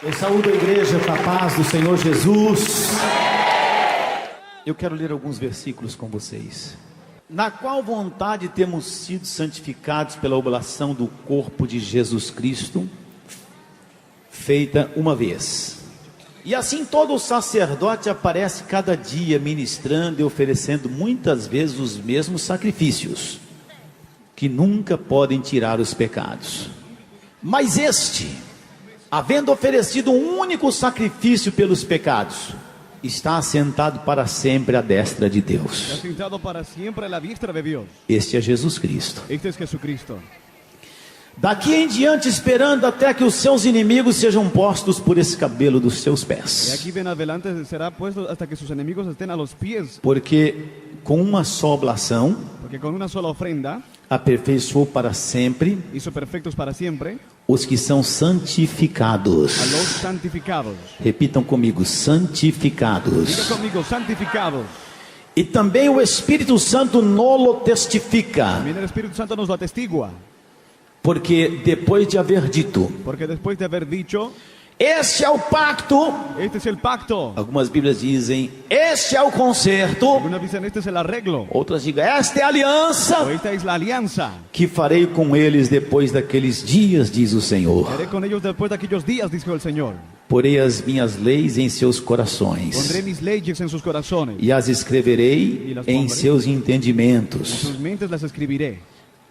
Eu saúdo a igreja com a paz do Senhor Jesus. Eu quero ler alguns versículos com vocês. Na qual vontade temos sido santificados pela oblação do corpo de Jesus Cristo, feita uma vez. E assim todo sacerdote aparece cada dia ministrando e oferecendo muitas vezes os mesmos sacrifícios, que nunca podem tirar os pecados. Mas este, havendo oferecido um único sacrifício pelos pecados, está assentado para sempre à destra de Deus. Assentado para siempre a la diestra de Dios. Este é Jesus Cristo. Este es Jesucristo. Daqui em diante, esperando até que os seus inimigos sejam postos por escabelo dos seus De pés. aquí en adelante será puesto hasta que sus enemigos estén a los pies. Porque com uma só oblação Porque con una sola ofrenda aperfeiçoou para sempre hizo perfectos para siempre os que são a santificados. los santificados. Repitam comigo, Diga santificados. conmigo, santificados. E também o Espírito Santo nolo testifica, También el Espíritu Santo nos lo atestigua. porque depois de haver dito, Porque después de haber dicho, este é o pacto, este es el pacto. algumas Bíblias dizem, este é o concerto, Algunas dicen, este es el arreglo. outras digam, esta é a aliança O esta es la alianza. que farei com eles depois daqueles dias, diz o Senhor. Haré con ellos después de aquellos días, dijo el Señor. Porei as minhas leis em seus corações Pondré mis leyes en sus corazones. e as escreverei em seus entendimentos. Sus mentes las escribiré.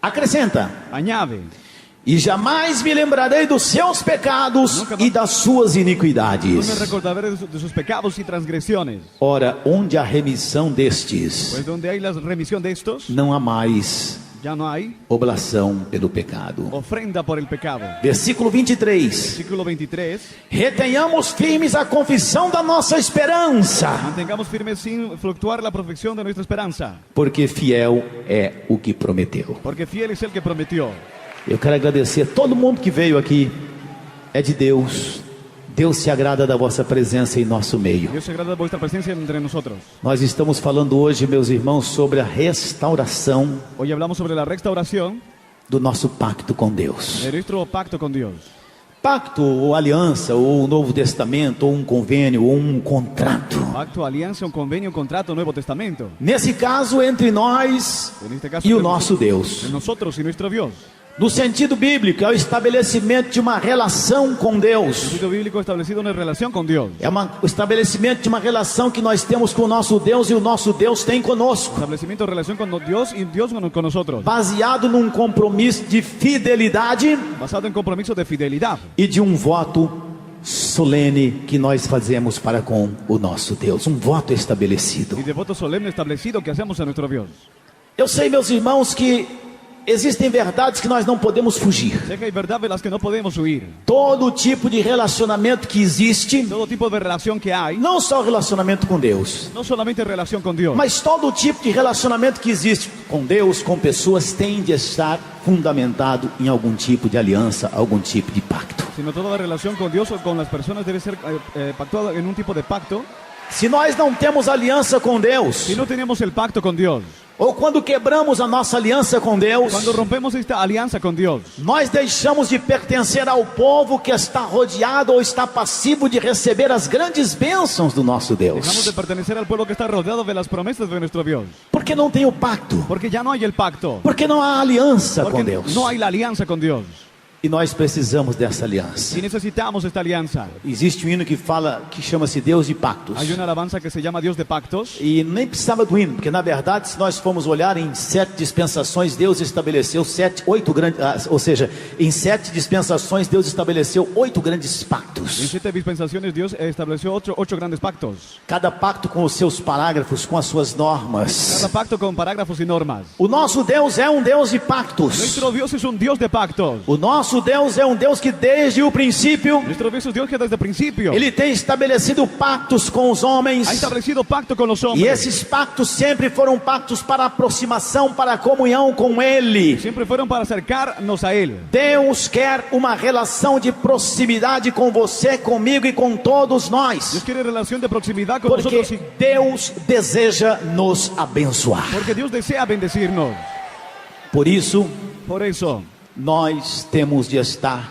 Acrescenta, Añade. e jamais me lembrarei dos seus pecados e das suas No me iniquidades. recordaré de sus pecados y transgresiones. Ora, onde há remissão destes, Pues donde hay la remisión de estos, não há mais ya no hay oblação pelo pecado. ofrenda por el pecado. Versículo 23. Versículo 23. Retenhamos firmes a confissão da nossa esperança, Mantengamos firmes sin fluctuar la perfección de nuestra esperanza. porque fiel é o que prometeu. Porque fiel es el que prometió. Eu quero agradecer a todo mundo que veio aqui. É de Deus. Deus se agrada da vossa presença em nosso meio. Dios se agrada de vuestra presencia entre nosotros. Nós estamos falando hoje, meus irmãos, sobre a restauração Hoy hablamos sobre la restauración do nosso pacto com Deus. de nuestro pacto con Dios. Pacto ou aliança, ou o Novo Testamento, ou um convênio, ou um contrato. Pacto, alianza, un convenio, un contrato, Nuevo Testamento. Nesse caso, entre nós En este caso, e o entre nosso Deus. nosotros y nuestro Dios. No sentido bíblico, é o estabelecimento de uma relação com El Deus. sentido bíblico establecido una relación con Dios. É o estabelecimento de uma relação que nós temos com o nosso Deus e o nosso Deus tem conosco. Establecimiento de relación con Dios y Dios con nosotros. Baseado num compromisso de fidelidade Basado en compromiso de fidelidad e de um voto solene que nós fazemos para com o nosso Deus. Um voto estabelecido. y de voto solemne establecido que hacemos a nuestro Dios. Eu sei, meus irmãos, que existem verdades que nós não podemos fugir. Sé que hay verdades de las que no podemos huir. Todo tipo de relacionamento que existe, Todo tipo de relación que hay, não só relacionamento com Deus, no solamente relación con Dios, mas todo tipo de relacionamento que existe com Deus, com pessoas, tem de estar fundamentado em algum tipo de aliança, algum tipo de pacto. sino toda relación con Dios o con las personas debe ser pactuada en un tipo de pacto. Se nós não temos aliança com Deus, Si no tenemos el pacto con Dios, ou quando quebramos a nossa aliança com Deus, cuando rompemos esta alianza con Dios, nós deixamos de pertencer ao povo que está rodeado ou está passivo de receber as grandes bênçãos do nosso dejamos Deus. de pertenecer al pueblo que está rodeado de las promesas de nuestro Dios. Porque não tem o pacto, Porque ya no hay el pacto. porque não há aliança com Porque Deus. no hay la alianza con Dios. E nós precisamos dessa aliança. Y necesitamos esta alianza. Existe um hino que fala, que chama-se Deus de Pactos. Hay una alabanza que se llama Dios de pactos. E nem precisava do hino, porque na verdade, se nós formos olhar em 7 dispensações, Deus estabeleceu 8 grandes, ou seja, em 7 dispensações, Deus estabeleceu 8 grandes En pactos. 7 dispensaciones Dios estableció ocho grandes pactos. Cada pacto com os seus parágrafos, com as suas normas. Cada pacto con parágrafos y normas. O nosso Deus é um Deus de pactos. Nuestro Dios es un Dios de pactos. O nosso Deus é um Deus que desde o princípio, Nuestro Dios es Dios que desde el principio Ele tem estabelecido pactos com os homens. ha establecido pacto con los E hombres. esses pactos sempre foram pactos para aproximação, para a comunhão com Ele. Siempre fueron para acercarnos a Él. Deus quer uma relação de proximidade com você, comigo e com todos Dios nós. quiere relación de proximidad con Porque nosotros Deus deseja nos abençoar. porque Dios desea bendecirnos. Por isso, Por eso nós temos de estar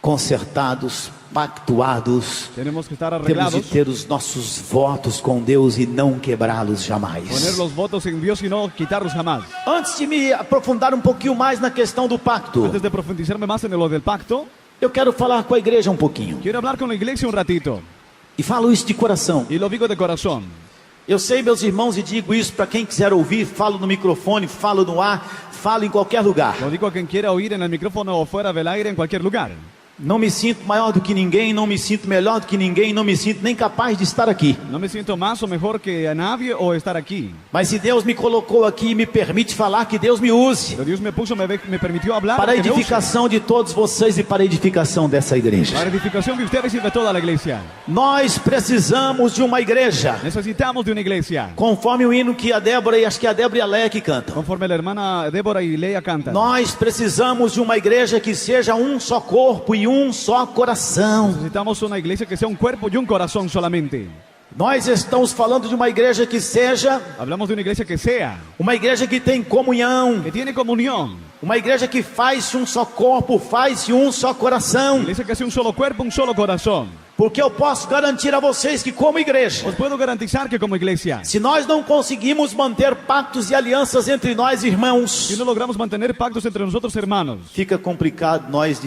concertados pactuados, Tenemos que estar temos de arreglados, ter os nossos votos com Deus e não quebrá-los poner jamais. los votos en Dios y no quitarlos jamás. Antes de me aprofundar um pouquinho mais na questão do pacto, Antes de profundizarme más en lo del pacto, eu quero falar com a igreja um pouquinho. quiero hablar con la iglesia un ratito. E falo isso de coração. Y lo digo de corazón. Eu sei, meus irmãos, e digo isso para quem quiser ouvir, falo no microfone, falo no ar, falo em qualquer lugar. Lo digo a quien quiera oír en el micrófono o fuera del aire en cualquier lugar. Não me sinto maior do que ninguém, não me sinto melhor do que ninguém, não me sinto nem capaz de estar aqui. No me siento más o mejor que a nadie o estar aquí. Mas se Deus me colocou aqui e me permite falar, que Deus me use Pero Dios me puso, me permitió hablar para a que me use. edificação de todos vocês e para a edificação dessa igreja. Para edificación de ustedes y de toda la iglesia. Nós precisamos de uma igreja, Necesitamos de una iglesia. conforme o hino que a Débora e acho que a Débora e a Leia que cantam. Conforme la hermana Débora y Leia cantan. Nós precisamos de uma igreja que seja um só corpo e um só coração. Necesitamos una iglesia que sea un cuerpo y un corazón solamente. Nós estamos falando de uma igreja que seja Hablamos de una iglesia que sea, uma igreja que tem comunhão, que tiene comunión. uma igreja que faz um só corpo, faz um só coração. Iglesia que sea un solo cuerpo, un solo corazón. Porque eu posso garantir a vocês que, como igreja, Os puedo garantizar que como iglesia, se nós não conseguimos manter pactos e alianças entre nós, irmãos, si no logramos mantener pactos entre nosotros hermanos, fica complicado nós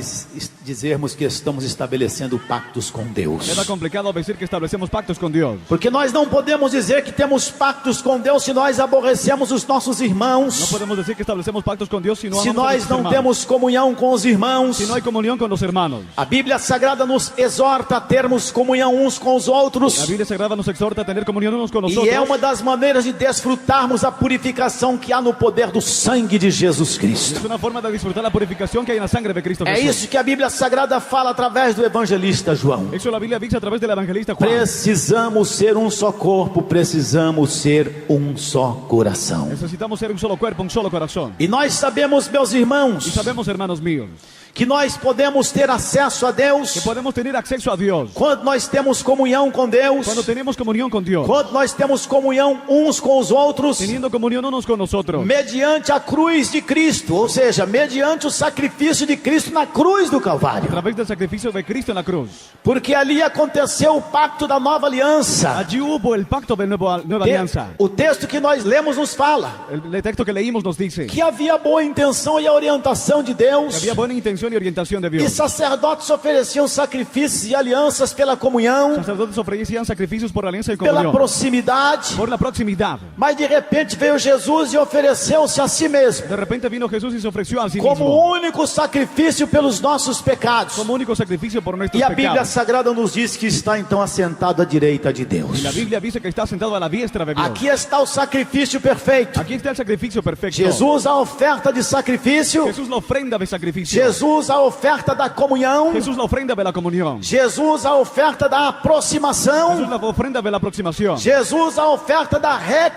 dizermos que estamos estabelecendo pactos com Deus. queda complicado decir que establecemos pactos con Dios. Porque nós não podemos dizer que temos pactos com Deus se nós aborrecemos os nossos No irmãos, podemos decir que establecemos pactos con Dios si no se amamos a nós nuestros não hermanos. temos comunhão com os irmãos. Si no hay comunión con los hermanos. A Bíblia Sagrada nos exorta a termos comunhão uns com os La outros. Biblia Sagrada nos exhorta a tener comunión unos con nosotros. E é uma das maneiras de desfrutarmos a purificação que há no poder do sangue de Jesus Cristo. Es una forma de disfrutar la purificación que hay en la sangre de Cristo É Jesús. isso que a Bíblia Sagrada fala através do evangelista João. Eso la Biblia dice a través del evangelista Juan. Precisamos ser um só corpo, precisamos ser um só coração. Necesitamos ser un solo cuerpo, un solo corazón. E nós sabemos, meus Y irmãos, sabemos, hermanos míos, que nós podemos ter acesso a Deus que podemos tener acceso a Dios quando nós temos comunhão com Deus, cuando tenemos comunión con Dios, quando nós temos comunhão uns com os outros, teniendo comunión unos con nosotros, mediante a cruz de Cristo, ou seja, mediante o sacrifício de Cristo na cruz do a Calvário. través del sacrificio de Cristo en la cruz. Porque ali aconteceu o pacto da nova aliança. Allí hubo el pacto de nueva alianza. O texto que nós lemos nos fala El texto que leímos nos dice que que havia boa intenção e a orientação de Deus, había buena intención y orientación de e Dios. sacerdotes ofereciam sacrifícios e alianças pela comunhão, Sacerdotes ofrecían sacrificios por alianza y pela comunión, proximidade, por la proximidad. mas de repente veio Jesus e ofereceu-se a si mesmo De repente vino Jesús y se ofreció a sí como mismo único sacrifício pelos nossos pecados. como único sacrificio por nuestros E a Bíblia pecados. Sagrada nos diz que está então assentado à direita de Deus. Y la Biblia dice que está sentado a la diestra de Dios. Aqui está o sacrifício perfeito. Aquí está el sacrificio perfecto. Jesus, a oferta de sacrifício. Jesús la ofrenda de sacrificio. Jesus, a oferta da comunhão. Jesús la ofrenda de la comunión. Jesus, a oferta da Jesús aproximação. la ofrenda de la aproximación. Jesus, a oferta da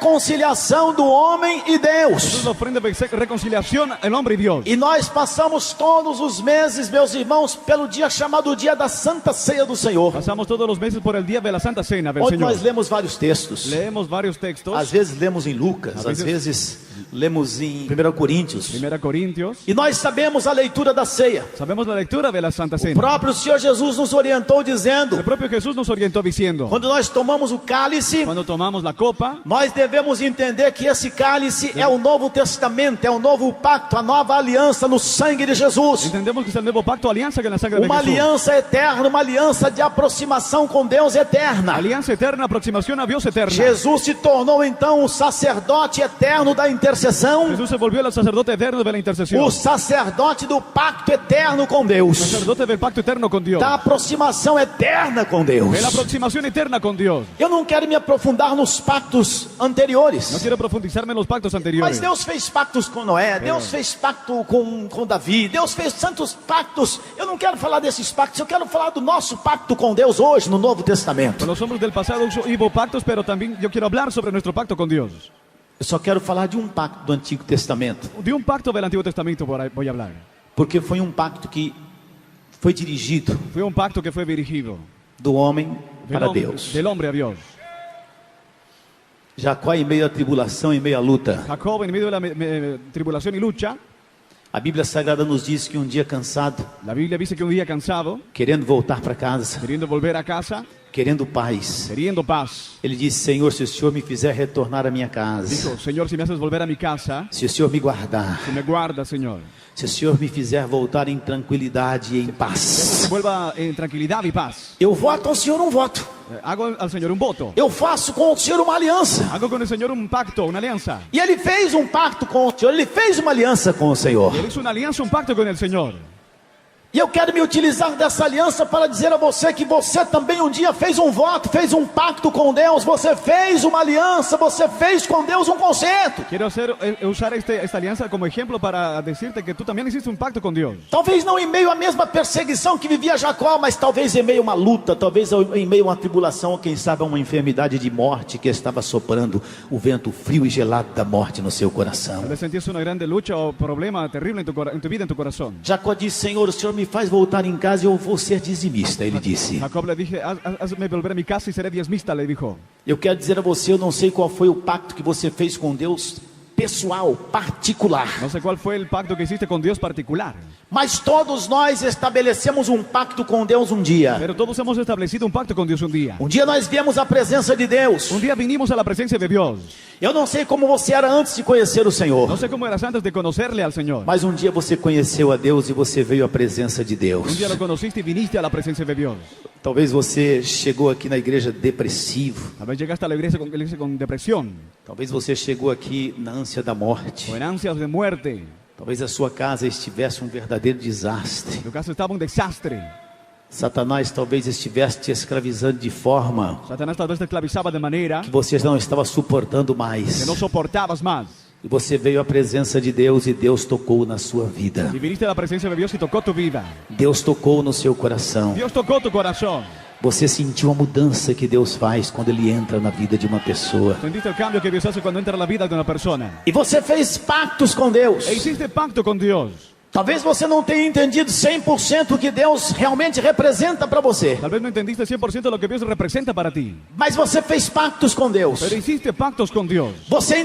reconciliação do homem e Jesús Deus. la ofrenda de reconciliación el hombre y Dios. E nós passamos todos os meses, meus irmãos, pelo dia chamado dia da Santa Ceia do Senhor, Pasamos todos los meses por el día de la Santa Cena del onde Señor. nós lemos vários textos. Leemos varios textos. Às vezes lemos em Lucas, Às às vezes- vezes lemos em 1 Coríntios. 1 Corintios. E nós sabemos a leitura da ceia. Sabemos la lectura de la Santa O Cena. próprio Senhor Jesus nos orientou dizendo: El propio Jesús nos orientó diciendo, quando nós tomamos o cálice, cuando tomamos la copa, nós devemos entender que esse cálice é o Novo Testamento, é o novo pacto, a nova aliança no sangue de Jesus. entendemos que es el nuevo pacto, alianza que es la sangre de Uma Jesús. aliança eterna, uma aliança de aproximação com Deus eterna. Alianza eterna, aproximación a Dios eterna. Jesus se tornou então o sacerdote eterno da intercessão, Jesús se volvió el sacerdote eterno de la intercesión. o sacerdote do pacto eterno com Deus, Sacerdote del pacto eterno con Dios. da aproximação eterna com Deus. De la aproximación eterna con Dios. Eu não quero me aprofundar nos pactos anteriores. No quiero profundizarme en los pactos Mas anteriores. Deus fez pactos com Noé, Deus fez pacto com Davi, Deus fez tantos pactos. Eu não quero falar desses pactos, eu quero falar do nosso pacto com Deus hoje no Novo Testamento. Con los hombres del pasado hubo pactos, pero también yo quiero hablar sobre nuestro pacto con Dios. Eu só quero falar de um pacto do Antigo Testamento, De un pacto del Antiguo Testamento voy a hablar. porque foi um pacto que foi dirigido Fue un pacto que fue dirigido do homem para Deus. del hombre a Dios. Jacó em meio à tribulação, em meio à luta, Jacob, en medio de la tribulación y lucha, A Bíblia Sagrada nos diz que um dia cansado, La Biblia dice que un día cansado, querendo voltar para casa, queriendo volver a casa, querendo paz, queriendo paz, ele disse: Senhor, se o Senhor me fizer retornar à minha casa, dijo, Señor, si me haces volver a mi casa, se o Senhor me guardar, si me guardas, Señor, se o Senhor me fizer voltar em tranquilidade e em que paz, vuelva en tranquilidad y paz. eu voto ao Senhor um voto. Hago al Señor un voto. Eu faço com o Senhor uma aliança. Hago con el Señor un pacto, una alianza. E ele fez um pacto com o Senhor, ele fez uma aliança com o Senhor. Él hizo una alianza, un pacto con el Señor. E eu quero me utilizar dessa aliança para dizer a você que você também um dia fez um voto, fez um pacto com Deus, você fez uma aliança, você fez com Deus um concerto. Quiero usar esta alianza como ejemplo para decirte que tú también hiciste un pacto con Dios. Talvez não em meio à mesma perseguição que vivia Jacó, mas talvez em meio a uma luta, talvez em meio a uma tribulação, ou quem sabe a uma enfermidade de morte que estava soprando o vento frio e gelado da morte no seu coração. Tal vez sentiste una grande lucha o problema terrible en tu vida, en tu corazón. Jacó disse: Senhor, o Senhor me faz voltar em casa e eu vou ser dizimista, ele disse. Jacob le dije, hazme volver a mi casa y seré diezmista, le dijo. Eu quero dizer a você, eu não sei qual foi o pacto que você fez com Deus, pessoal, particular. No sé cuál fue el pacto que hiciste con Dios particular, Mas todos nós estabelecemos um pacto com Deus um dia. pero todos hemos establecido un pacto con Dios un día. Um dia nós viemos à presença de Deus. Un día vinimos a la presencia de Dios. Eu não sei como você era antes de conhecer o Senhor. No sé cómo eras antes de conocerle al Señor. Mas um dia você conheceu a Deus e você veio à presença de Un Deus. día lo conociste y viniste a la presencia de Dios. Talvez você chegou aqui na igreja depressivo. Tal vez llegaste a la iglesia con depresión Talvez você chegou aqui na ânsia da morte. o en ansias de muerte. Talvez a sua casa estivesse um verdadeiro desastre. Tu casa estaba un desastre. Satanás talvez estivesse te escravizando de forma Satanás tal vez te esclavizaba de manera que você não estava suportando que mais. no soportabas más. E você veio à presença de Deus e Deus tocou na sua vida. Y viniste a la presencia de Dios y tocó tu vida. Deus tocou no seu coração. Dios tocó tu corazón. Você sentiu a mudança que Deus faz quando Ele entra na vida de uma pessoa. Sentiste el cambio que Dios hace cuando entra en la vida de una persona. E você fez pactos com Deus. E hiciste pacto con Dios. Talvez você não tenha entendido 100% o que Deus realmente representa para você. Tal vez no entendiste 100% lo que Dios representa para ti. Mas você fez pactos com Deus. Pero hiciste pactos con Dios. Você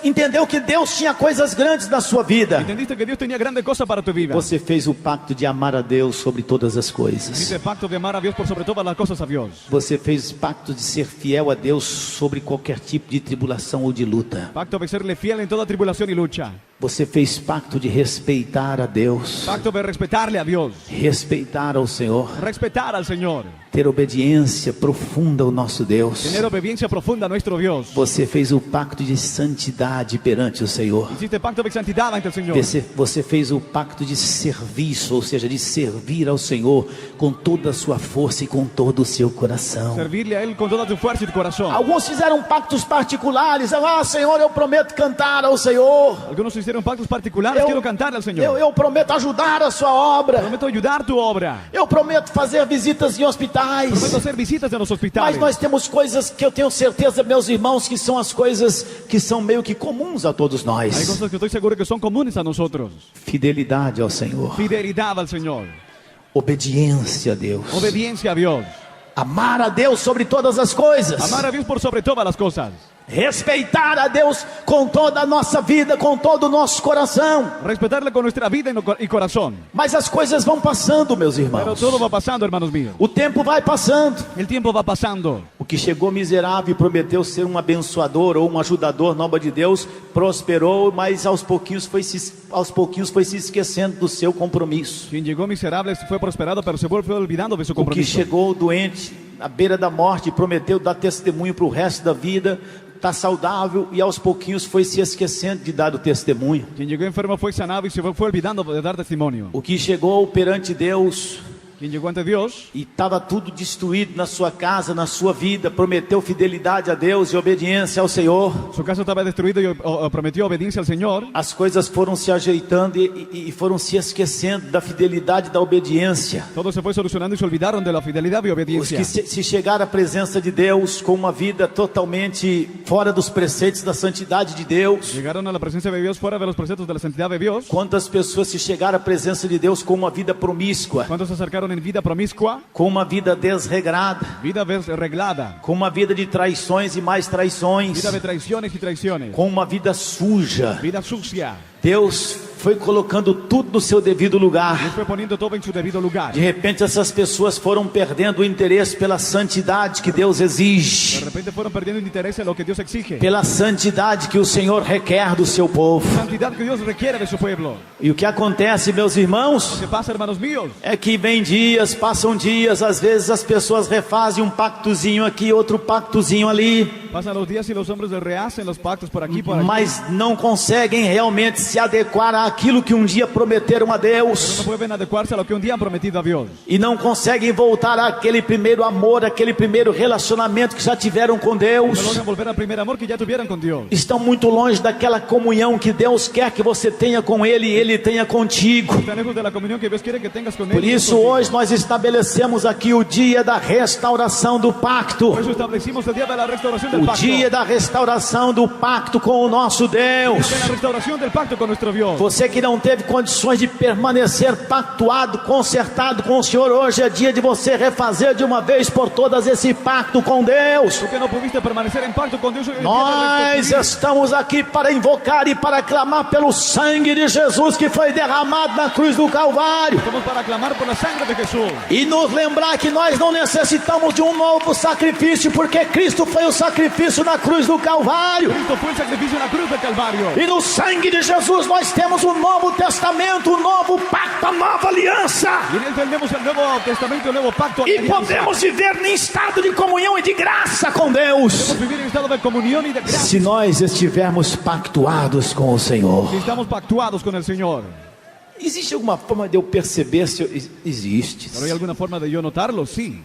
entendeu que Deus tinha coisas grandes na sua vida. Entendiste que Dios tenía grandes cosas para tu vida. Você fez o pacto de amar a Deus sobre todas as coisas. Hiciste pacto de amar a Dios por sobre todas las cosas a Dios. Você fez pacto de ser fiel a Deus sobre qualquer tipo de tribulação ou de luta. Pacto de serle fiel en toda tribulación y lucha. Você fez pacto de respeitar a Deus, Pacto de respetarle a Dios. respeitar ao Senhor, Respetar al Señor. ter obediência profunda ao nosso Deus. Tener obediencia profunda a nuestro Dios. Você fez o pacto de santidade perante o Senhor. Hiciste pacto de santidad ante el Señor. Você fez o pacto de serviço, ou seja, de servir ao Senhor com toda a sua força e com todo o seu coração. Servirle a Él con toda tu fuerza y tu corazón. Alguns fizeram pactos particulares. Ah, Senhor, eu prometo cantar ao Senhor. Algunos hicieron pactos particulares. Quiero cantar al Señor. Eu prometo ajudar a sua obra. Prometo ayudar tu obra. Eu prometo fazer visitas em hospitais. Prometo hacer visitas en los hospitales. Mas nós temos coisas que eu tenho certeza, meus irmãos, que são as coisas que são meio que comuns a todos Hay nós. cosas que estoy seguro que son comunes a nosotros. Fidelidade ao Senhor, Fidelidad al Señor. obediência a Deus, Obediencia a Dios. amar a Deus sobre todas as coisas, Amar a Dios por sobre todas las cosas. respeitar a Deus com toda a nossa vida, com todo o nosso coração. Respetarle con nuestra vida y corazón. Mas as coisas vão passando, meus Pero irmãos. todo va pasando, hermanos míos. O tempo vai passando. El tiempo va pasando. O que chegou miserável e prometeu ser um abençoador ou um ajudador na obra de Deus, prosperou, mas aos pouquinhos foi se esquecendo do seu compromisso. Quien llegó miserable fue prosperado, pero se fue olvidando de su O que compromiso. chegou doente, à beira da morte, e prometeu dar testemunho para o resto da vida, está saudável e aos pouquinhos foi se esquecendo de dar o testemunho. Quien llegó enfermo fue sanado y se fue olvidando de dar testimonio. O que chegou perante Deus Quien llegó ante Dios e estava tudo destruído na sua casa, na sua vida, prometeu fidelidade a Deus e obediência ao Senhor. su casa estaba destruido y prometió obediencia al Señor. As coisas foram se ajeitando e foram se esquecendo da fidelidade e da obediência. Todo se fue solucionando y se olvidaron de la fidelidad y Os obediencia. que se chegaram à presença de Deus com uma vida totalmente fora dos preceitos da santidade de Deus. Llegaron a la presencia de Dios fuera de los preceptos de la santidad de Dios. Quantas pessoas se chegaram à presença de Deus com uma vida promíscua, ¿Cuántos se acercaron en vida promiscua? com uma vida desregrada, Vida desreglada. com uma vida de traições e mais traições, Vida de traiciones y traiciones. com uma vida suja. Vida sucia. Deus foi colocando tudo no seu devido lugar. Dios fue poniendo todo en su debido lugar. De repente essas pessoas foram perdendo o interesse pela santidade que Deus De exige, repente fueron perdiendo interés en lo que Dios exige. pela santidade que o Senhor requer do seu povo. Santidad que Dios requiere de su pueblo. E o que acontece, meus irmãos, ¿Qué pasa, hermanos míos? é que vem dias, passam dias, às vezes as pessoas refazem um pactozinho aqui, outro pactozinho ali, Pasan los días y los hombres rehacen los pactos por aquí, por allí. mas não conseguem realmente se adequar àquilo que um dia prometeram a No Deus, pueden adecuarse a lo que un día han prometido a Dios. e não conseguem voltar àquele primeiro amor, àquele primeiro relacionamento que já tiveram com No Deus. logran volver al primer amor que ya tuvieron con Dios. Estão muito longe daquela comunhão que Deus quer que você tenha com Ele e Ele tenha contigo. Están lejos de la comunión que Dios quiere que tengas con Él. Por isso hoje nós estabelecemos aqui o dia da restauração do pacto. Por eso establecimos el día de la restauración del O pacto. dia da restauração do pacto com o nosso Deus. De la restauración del pacto con nuestro Dios. Você que não teve condições de permanecer pactuado, consertado com o Senhor, hoje é dia de você refazer de uma vez por todas esse pacto com Deus. Tú que no pudiste permanecer en pacto con Dios. Hoy es el día de Nós restituir. estamos aqui para invocar e para clamar pelo sangue de Jesus que foi derramado na cruz do Calvário. Estamos para clamar por la sangre de Jesús. E nos lembrar que nós não necessitamos de um novo sacrifício, porque Cristo foi o sacrifício na cruz do Calvário. Cristo fue el sacrificio en la cruz del Calvario. E no sangue de Jesus nós temos o Novo Testamento, o novo pacto, a nova aliança. Y en él tenemos el Nuevo Testamento, el Nuevo Pacto. E alianza. podemos viver em estado de comunhão e de graça com Deus, Podemos vivir en estado de comunión y de gracia. se nós estivermos pactuados com o Senhor. Si estamos pactuados con el Señor. Existe alguma forma de eu perceber se existe? Pero hay alguna forma de yo notarlo, sí.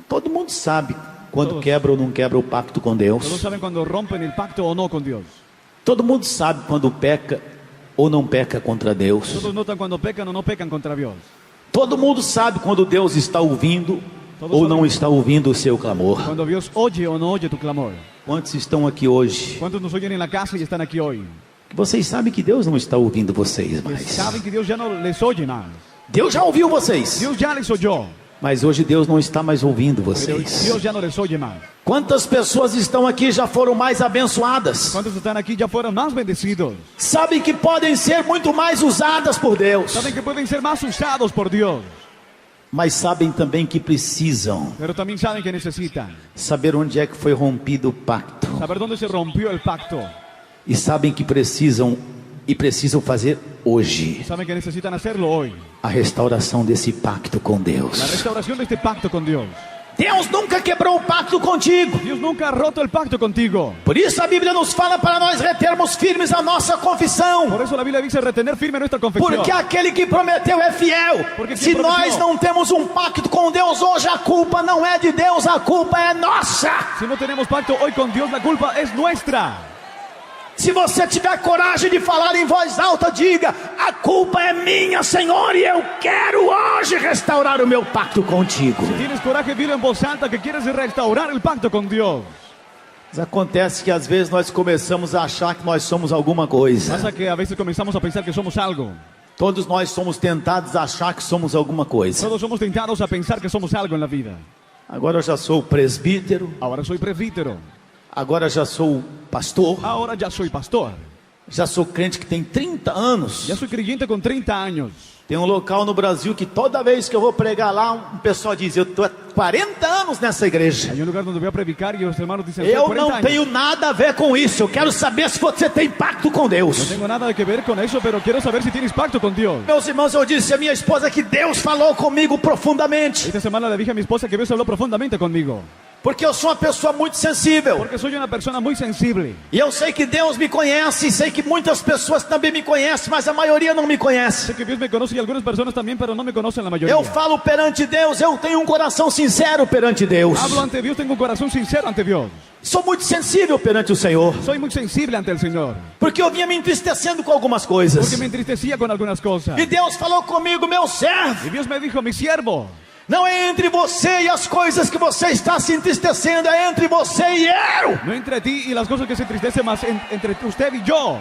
Todo mundo sabe quando Todos. quebra ou não quebra o pacto com Deus. Todos saben cuando rompen el pacto o no con Dios. Todo mundo sabe quando peca ou não peca contra Deus. Todos notan cuando pecan o no pecan contra Dios. Todo mundo sabe quando Deus está ouvindo Todos ou sabem. não está ouvindo o seu clamor. Cuando Dios oye o no oye tu clamor. Quantos estão aqui hoje? ¿Cuántos nos oyen en la casa y están aquí hoy? Vocês sabem que Deus não está ouvindo vocês Que mais. saben que Dios ya no les oye más. Deus já ouviu vocês, Dios ya les oyó, mas hoje Deus não está mais ouvindo pero vocês. Dios ya no les oye más. Quantas pessoas estão aqui e já foram mais abençoadas? ¿Cuántos están aquí ya fueron más bendecidos? Sabem que podem ser muito mais usadas por Deus, Saben que pueden ser más usados por Dios, mas sabem também que precisam pero también saben que necesitan saber onde é que foi rompido o pacto. saber dónde se rompió el pacto. E sabem que precisam fazer hoje Saben que necesitan hacerlo hoy. a restauração desse pacto com La Deus. restauración de este pacto con Dios. Deus nunca quebrou o pacto contigo. Dios nunca ha roto el pacto contigo. Por isso a Bíblia nos fala para nós retermos firmes a nossa confissão. Por eso la Biblia dice retener firme nuestra confesión. Porque aquele que prometeu é fiel. Porque Se quem nós prometeu- não temos um pacto com Deus hoje, a culpa não é de Deus, a culpa é nossa. Si no tenemos pacto hoy con Dios, la culpa es nuestra. Se você tiver coragem de falar em voz alta, diga: a culpa é minha, Senhor, e eu quero hoje restaurar o meu pacto contigo. Tienes coraje, dilo en voz alta que quieres restaurar el pacto con Dios. Mas acontece que às vezes nós começamos a achar que nós somos alguma coisa. Pasa que a veces comenzamos a pensar que somos algo. Todos nós somos tentados a achar que somos alguma coisa. Todos somos tentados a pensar que somos algo en la vida. Agora eu já sou presbítero, Ahora soy presbítero. agora já sou pastor, Ahora ya soy pastor. já sou crente que tem 30 anos. Ya soy creyente con 30 años. Tem um local no Brasil que toda vez que eu vou pregar lá, um pessoal diz: eu estou há 40 anos nessa igreja. Hay un lugar donde voy a predicar y los hermanos dicen: Eu 40 não años. tenho nada a ver com isso. Eu quero saber se você tem pacto com No Deus. tengo nada que ver con eso, pero quiero saber si tienes pacto con Dios. Meus irmãos, eu disse a minha esposa que Deus falou comigo profundamente. Esta semana le dije a mi esposa que Dios habló profundamente conmigo. Porque eu sou uma pessoa muito sensível. Porque soy una persona muy sensible. E eu sei que Deus me conhece. E sei que muitas pessoas também me conhecem. Mas a maioria não me conhece. Sé que Dios me conoce y algunas personas también, pero no me conocen la mayoría. Eu falo perante Deus. Eu tenho um coração sincero perante Deus. Hablo ante Dios, tengo un corazón sincero ante Dios. Sou muito sensível perante o Senhor. Soy muy sensible ante el Señor. Porque eu vinha me entristecendo com algumas coisas. Porque me entristecía con algunas cosas. E Deus falou comigo: meu servo, Y Dios me dijo: mi siervo, não é entre você e as coisas que você está se entristecendo, é entre você e eu. no entre ti y las cosas que se entristecen, más entre usted y yo.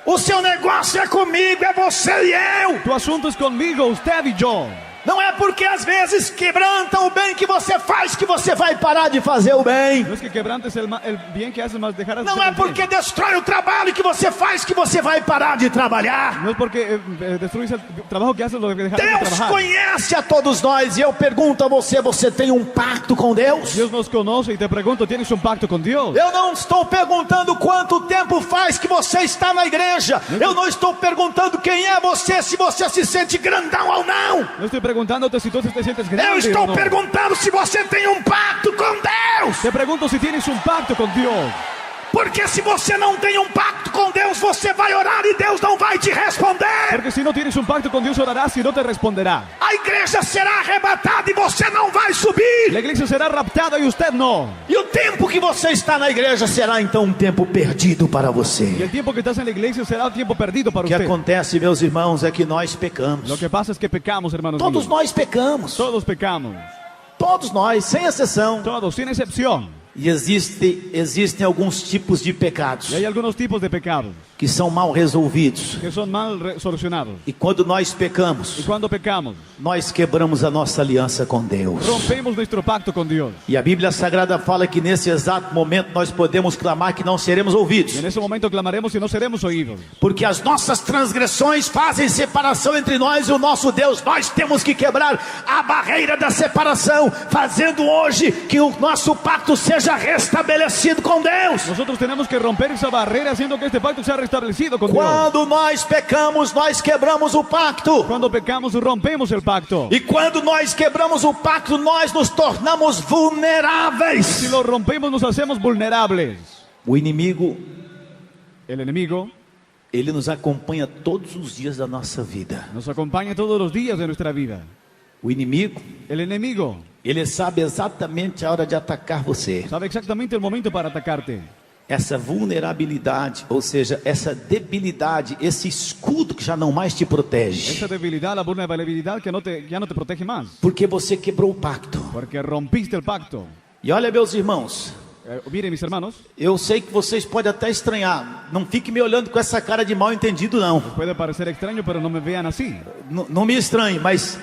O seu negócio é comigo, é você e eu. Tu asunto es conmigo, usted y yo. Não é porque às vezes quebranta o bem que você faz que você vai parar de fazer o bem. No es que quebrantes el bien que haces, mas dejarás de Não hacer é el bien. porque destrói o trabalho que você faz que você vai parar de trabalhar. No es porque destruyes el trabajo que haces, lo que dejarás de Deus trabajar. conhece a todos nós e eu pergunto a você, você tem um pacto com Deus? Dios nos conoce y te pregunto, ¿tienes un pacto con Dios? Eu não estou perguntando quanto tempo faz que você está na igreja. Eu não estou perguntando quem é você, se você se sente grandão ou não. No estoy preguntándote si tú te sientes grande Eu o estou no. perguntando se você tem um pacto com Deus. Te pregunto si tienes un pacto con Dios. Porque se você não tem um pacto com Deus, você vai orar e Deus não vai te responder. Porque si no tienes un pacto con Dios, orarás y no te responderá. A igreja será arrebatada e você não vai subir. La iglesia será raptada y usted no. E o tempo que você está na igreja será então um tempo perdido para Y você. el tiempo que estás en la iglesia será un tiempo perdido para O que usted. acontece, meus irmãos, é que nós pecamos. Lo que pasa es que pecamos, hermanos Todos míos. nós pecamos. Todos pecamos. Todos nós, sem exceção. Todos, sin excepción. E existem alguns tipos de pecados Y hay algunos tipos de pecados que são mal resolvidos. que son mal solucionados. E quando nós pecamos, Y cuando pecamos, nós quebramos a nossa aliança com Deus. rompemos nuestro pacto con Dios. E a Bíblia Sagrada fala que nesse exato momento nós podemos clamar que não seremos Y ouvidos. en ese momento clamaremos y no seremos oídos. Porque as nossas transgressões fazem separação entre nós e o nosso Deus. Nós temos que quebrar a barreira da separação, fazendo hoje que o nosso pacto seja restabelecido com Deus. Nosotros tenemos que romper esa barrera haciendo que este pacto sea restablecido con Dios. Quando nós pecamos, nós quebramos o pacto. Cuando pecamos, rompemos el pacto. E quando nós quebramos o pacto, nós nos tornamos Si vulneráveis. lo rompemos, nos hacemos vulnerables. O inimigo, El enemigo ele nos acompanha todos os dias da nossa vida. nos acompaña todos los días de nuestra vida. O inimigo, El enemigo ele sabe exatamente a hora de atacar você. sabe exactamente el momento para atacarte. Essa vulnerabilidade, ou seja, essa debilidade, esse escudo que já não mais te protege. Esa debilidad, la vulnerabilidad que ya no te protege más. Porque você quebrou o pacto. Porque rompiste el pacto. E olha, meus irmãos, Miren, mis hermanos, eu sei que vocês podem até estranhar. Não fique me olhando com essa cara de mal entendido, não. puede parecer extraño, pero no me vean así. Não me estranhe, mas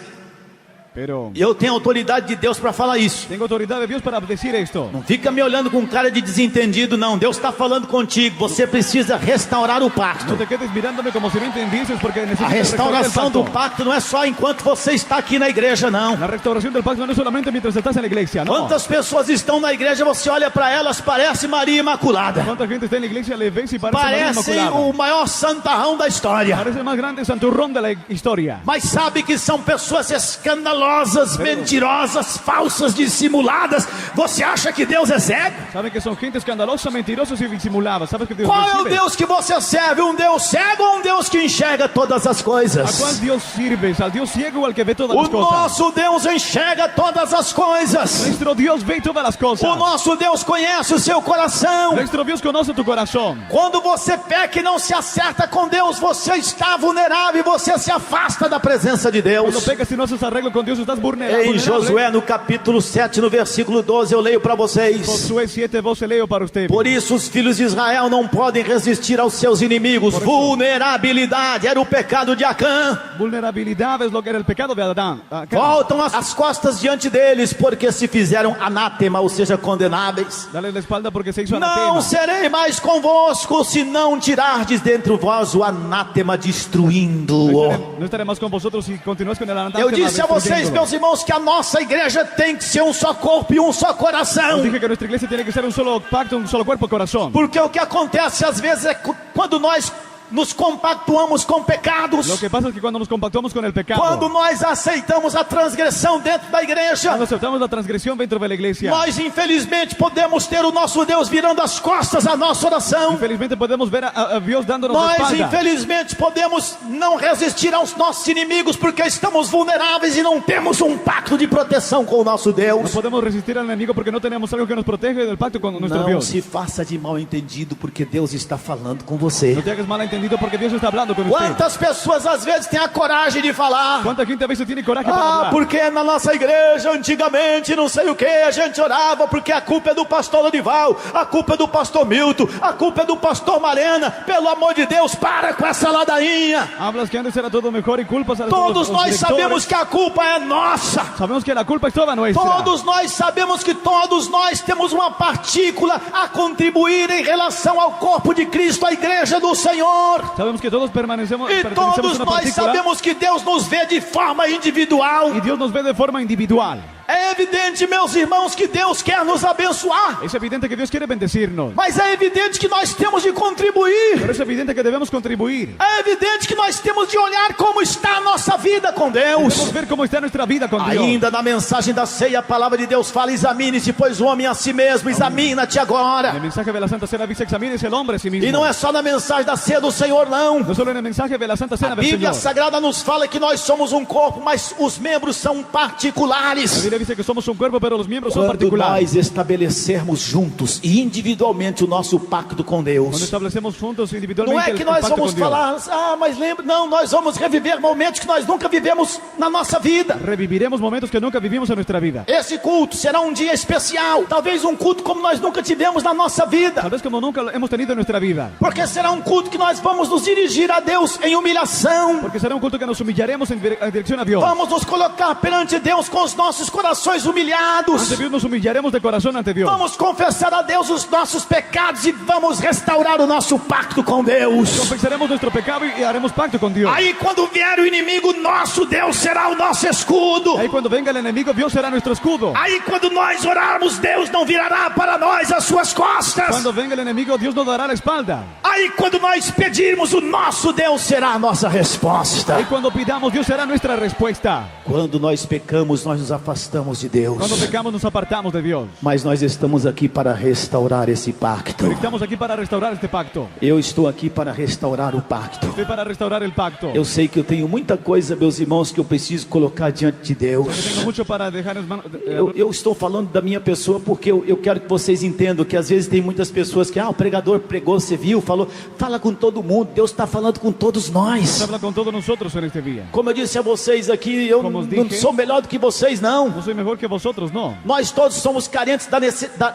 Pero eu tenho autoridade de Deus para falar isso. tengo autoridad de Dios para decir esto. Não fica me olhando com cara de desentendido, não. Deus está falando contigo. Você precisa restaurar o No pacto. te quedes mirándome como si no entendieses, porque A necesitas restaurar el restauração do pacto. pacto não é só enquanto você está aqui na igreja, não. La restauración del pacto no es solamente mientras estás en la iglesia, no. Quantas pessoas estão na igreja, você olha para elas, parece Maria Imaculada. ¿Cuánta gente está en la iglesia? Le ves y parece María Parece Inmaculada. o maior santarrão da história. Parece el más grande santurrón de la historia. Mas sabe que são pessoas escandalosas, mentirosas, falsas, dissimuladas. Você acha que Deus é cego? Saben que son gente escandalosa, mentirosa y disimulada. ¿Sabes que Dios Qual é o recibe? Deus que você serve? Um Deus cego ou um Deus que enxerga todas as ¿A cuál coisas? Dios sirves? ¿Al Dios ciego o al que ve todas O las cosas? nosso Deus enxerga todas as coisas. Nuestro Dios ve todas las cosas. O nosso Deus conhece o seu coração. Nuestro Dios conoce tu corazón. Quando você peca e não se acerta com Deus, você está vulnerável e você se afasta da presença de Cuando Deus. pecas y no haces arreglo con Dios, estás vulnerable. Em Josué, no capítulo 7, no versículo 12, eu leio para vocês. Josué 7:12 leo para usted. Por isso os filhos de Israel não podem resistir aos seus inimigos. Vulnerabilidade era o pecado de Acã. Vulnerabilidad es lo que era el pecado de Adán. Voltam as costas diante deles, porque se fizeram anátema, ou seja, condenáveis. Dale la espalda porque se hizo Não anatema. serei mais convosco, se não tirardes dentre vós o anátema, destruindo-o. No estaré más con vosotros si continúas con el anatema. Eu disse a vocês, destruyéndolo. meus irmãos, que a nossa igreja tem que ser um só corpo e um só coração. Os dije que nuestra iglesia tiene que ser un solo pacto, un solo cuerpo, corazón. Porque o que acontece às vezes é quando nós nos compactuamos com pecados, Lo que pasa es que cuando nos compactuamos con el pecado, quando nós aceitamos a transgressão dentro da igreja, cuando aceptamos la transgresión dentro de la iglesia, nós infelizmente podemos ter o nosso Deus virando as costas à nossa oração. infelizmente podemos ver a Dios dándonos la Nós espalda. infelizmente podemos não resistir aos nossos inimigos porque estamos vulneráveis e não temos um pacto de proteção com o nosso No Deus. podemos resistir al enemigo porque no tenemos algo que nos protege del pacto con nuestro Não Dios. se faça de mal entendido porque Deus está falando com você. No te hagas mal entendido entendido porque Dios está hablando con usted. Quantas pessoas às vezes têm a coragem de falar? ¿Cuánta gente a veces tiene coraje para Ah, hablar? porque na nossa igreja antigamente não sei o que, a gente orava porque a culpa é do pastor Lodival, a culpa é do pastor Milton, a culpa é do pastor Marena. Pelo amor de Deus, para com essa ladainha. Hablas que antes era todo mejor y culpas a Todos los nós directores. sabemos que a culpa é nossa. Sabemos que la culpa es toda nuestra. Todos nós sabemos que todos nós temos uma partícula a contribuir em relação ao corpo de Cristo, a igreja do Senhor. Sabemos que todos pertenecemos E todos a una nós partícula sabemos que Deus nos vê de forma individual. y Dios nos ve de forma individual. É evidente, meus irmãos, que Deus quer nos abençoar. Es evidente que Dios quiere bendecirnos. Mas é evidente que nós temos de contribuir. Pero es evidente que debemos contribuir. É evidente que nós temos de olhar como está a nossa vida com Debemos Deus. ver cómo está nuestra vida con Dios. Ainda na mensagem da ceia, a palavra de Deus fala: examine-se, pois o homem a si mesmo, examina-te En agora. el mensaje de la Santa Cena dice: examínese el hombre a sí mismo. E não é só na mensagem da ceia do Senhor, não. No solo en el mensaje de la Santa Cena A del Bíblia Señor. Sagrada nos fala que nós somos um corpo, mas os membros são La particulares. Biblia dice que somos un cuerpo, pero los miembros son Quando particulares. nós estabelecermos juntos e individualmente o nosso pacto com Cuando Deus, establecemos juntos não individualmente é que el nós pacto vamos con Dios. falar, ah, mas lembra, não, nós vamos reviver momentos que nós nunca vivemos na nossa vida. Reviviremos momentos que nunca vivimos en nuestra vida. Esse culto será um dia especial, talvez um culto como nós nunca tivemos na nossa vida, Tal vez como nunca hemos tenido en nuestra vida. porque será um culto que nós vamos nos dirigir a Deus em humilhação, Porque será un culto que nos humillaremos en dirección a Dios. vamos nos colocar perante Deus com os nossos corações humilhados, Ante Dios nos humillaremos de corazón ante Dios. vamos confessar a Deus os nossos pecados e vamos restaurar o nosso pacto com Deus. Confesaremos nuestro pecado y haremos pacto con Dios. Aí quando vier o inimigo, nosso Deus será o nosso escudo. Ahí cuando venga el enemigo, Dios será nuestro escudo. Aí quando nós orarmos, Deus não virará para nós as suas costas. Cuando venga el enemigo, Dios nos dará la espalda. Aí quando nós pedirmos, o nosso Deus será a nossa resposta. Ahí cuando pidamos, Dios será nuestra respuesta. Quando nós pecamos, nós nos afastamos de Deus. Cuando pecamos, nos apartamos de Dios. Mas nós estamos aqui para restaurar esse pacto. Pero estamos aquí para restaurar este pacto. Eu estou aqui para restaurar o pacto. Estoy para restaurar el pacto. Eu sei que eu tenho muita coisa, meus irmãos, que eu preciso colocar diante de Yo Deus. tengo mucho para dejar en manos. Eu estou falando da minha pessoa porque eu quero que vocês entendam que às vezes tem muitas pessoas que, o pregador pregou, você viu, falou, fala com todo mundo. Deus está falando com todos nós. Habla con todos nosotros en este día. Como eu disse a vocês aqui, eu Como não dije, sou melhor do que vocês, não. No soy mejor que vosotros, no. Nós todos somos carentes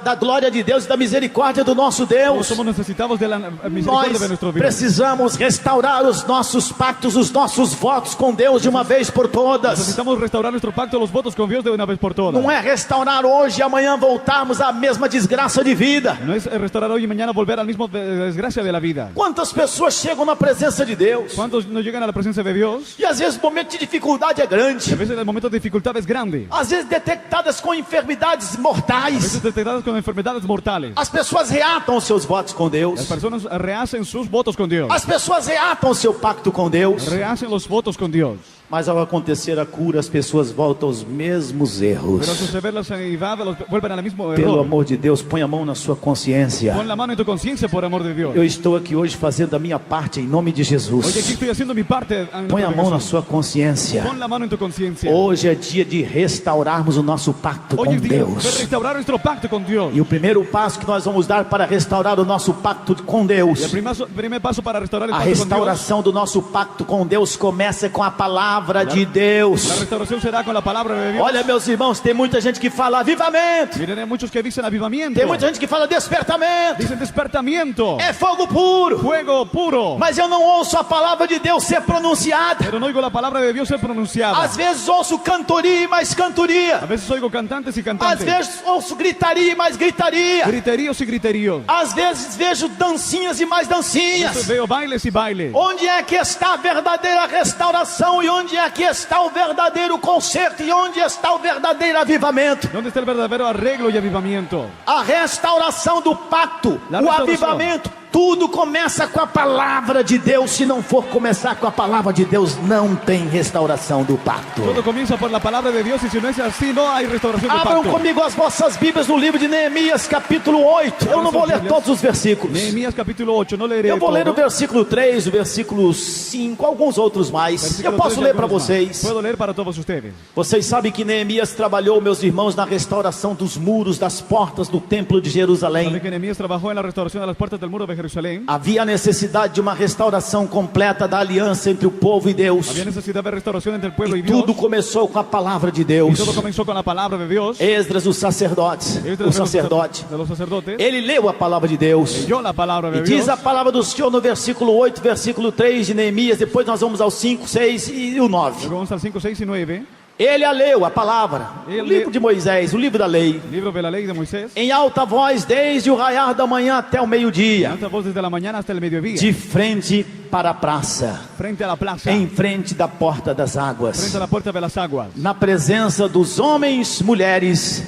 da glória de Deus e da misericórdia do nosso Todos Deus. somos necesitados de la misericordia Nós de nuestro Dios. precisamos restaurar os nossos pactos, os nossos votos com Deus de uma vez por todas. Necesitamos restaurar nuestro pacto, los votos con Dios de una vez por todas. Não é restaurar hoje e amanhã voltarmos à mesma desgraça de vida. No es restaurar hoy y mañana volver al mismo desgracia de la vida. Quantas pessoas chegam na presença de Deus ¿Cuántos no llegan a la presencia de Dios? e às vezes o momento de dificuldade é A grande, veces el momento de dificultad es grande. às vezes detectadas com enfermidades A mortais. veces detectadas con enfermedades mortales. As pessoas reatam os seus votos com Las Deus. personas rehacen sus votos con Dios. As pessoas reatam o seu pacto com Deus. Rehacen los votos con Dios. Mas ao acontecer a cura, as pessoas voltam aos mesmos erros. Pero al suceder la sanidad, vuelven al mismo Pelo error. amor de Deus, põe a mão na sua consciência. Pon la mano en tu conciencia, por amor de Dios. Eu estou aqui hoje fazendo a minha parte em nome de Oye, aquí Jesus. estoy haciendo mi parte. en Põe a nombre de mão na Jesús. sua consciência. Pon la mano en tu conciencia. Hoje é dia de restaurarmos o nosso pacto Hoy com es día de Deus. restaurar nuestro pacto con Dios. E o primeiro passo que nós vamos dar para restaurar o nosso pacto com Y Deus, el primer paso para restaurar el a pacto con Dios, restauração do nosso pacto com Deus começa com a palavra de Deus. la restauración será con la palabra de Dios. Olha, meus irmãos, tem muita gente que fala avivamento, Miren, hay muchos que dicen avivamiento. tem muita gente que fala despertamento, Dicen despertamiento. é fogo puro, Fuego puro. mas eu não ouço a palavra de Deus ser pronunciada. Pero no oigo la palabra de Dios ser pronunciada. Às vezes ouço cantoria e mais cantoria, A veces oigo cantantes y às cantantes. vezes ouço gritaria e mais gritaria, Griteríos y griteríos. às vezes vejo dancinhas e mais dancinhas. Veo bailes y bailes. Onde é que está a verdadeira restauração e onde é que está o verdadeiro conserto e onde está o verdadeiro avivamento? ¿Dónde está el verdadero arreglo y avivamiento? A restauração do pacto, La o restauração. avivamento, tudo começa com a palavra de Deus. Se não for começar com a palavra de Deus, não tem restauração do pacto. Todo comienza por la palabra de Dios y si no es así, no hay restauración del Abram pacto. comigo as vossas Bíblias no livro de Neemias, capítulo 8. Eu não vou ler todos os versículos. Nehemías capítulo 8, no leeré Eu vou ler o todo. versículo 3, o versículo 5, alguns outros mais. Versículo Eu posso 3 y ler para algunos más. vocês. Puedo leer para todos ustedes. Vocês sabem que Neemias trabalhou, meus irmãos, na restauração dos muros, das portas do templo de Saben Jerusalém. que Nehemías trabajó en la restauración de las puertas del muro de Jerusalén. Havia a necessidade de uma restauração completa da aliança entre o povo e Deus. Había necesidad de restauración entre el pueblo y E Dios. tudo começou com a palavra de Y Deus. todo comenzó con la palabra de Dios. Esdras, o sacerdote, De los sacerdotes. ele leu a palavra de Deus. Leyó la palabra de E diz Dios. a palavra do Senhor no versículo 8, versículo 3 de Neemias. Depois nós vamos ao 5, 6 e o 9. Luego vamos al 5, 6 y 9. Ele a leu, a palavra, o livro de Moisés, o livro da lei, Libro de la ley de Moisés. em alta voz, desde o raiar da manhã até o En meio-dia, alta voz desde la mañana hasta el mediodía. de frente para a praça, Frente a la plaza. em frente da porta das Frente águas, a la puerta de las aguas. na presença dos homens, mulheres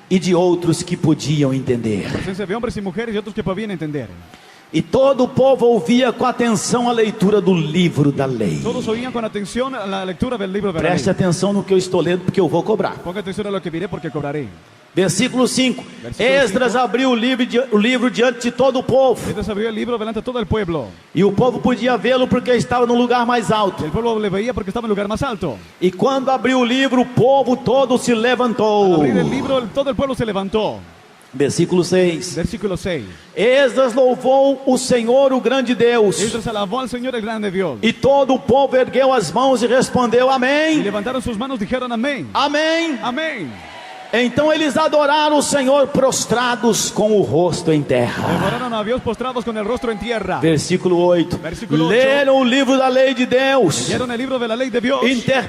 e de outros que podiam entender. Presencia de hombres y mujeres y otros que podían entender. E todo o povo ouvia com atenção a leitura do livro da lei. Todos oían con atención a la lectura del libro de la Preste ley. atenção no que eu estou lendo, porque eu vou cobrar. Ponga atención a lo que diré porque cobraré. Versículo 5. Versículo Esdras 5. abriu o livro diante de todo o povo. Entonces abrió el libro delante de todo el pueblo. E o povo podia vê-lo porque estava no lugar mais alto. El pueblo le veía porque estaba en el lugar más alto. E quando abriu o livro, o povo todo se Al levantou. abrir el libro, todo el pueblo se levantó. Versículo 6. Versículo 6. Esdras louvou o Senhor, o grande Deus. Esdras alabó al Señor el grande Dios. E todo o povo ergueu as mãos e respondeu: Y Amém. levantaron sus manos y dijeron amén. Amém. Amén. Então eles adoraram o Senhor prostrados com o rosto em terra. Adoraron a Dios postrados con el rostro en tierra. Versículo 8. Versículo 8. Leram o livro da lei de Deus, Leyeron el libro de la ley de Dios.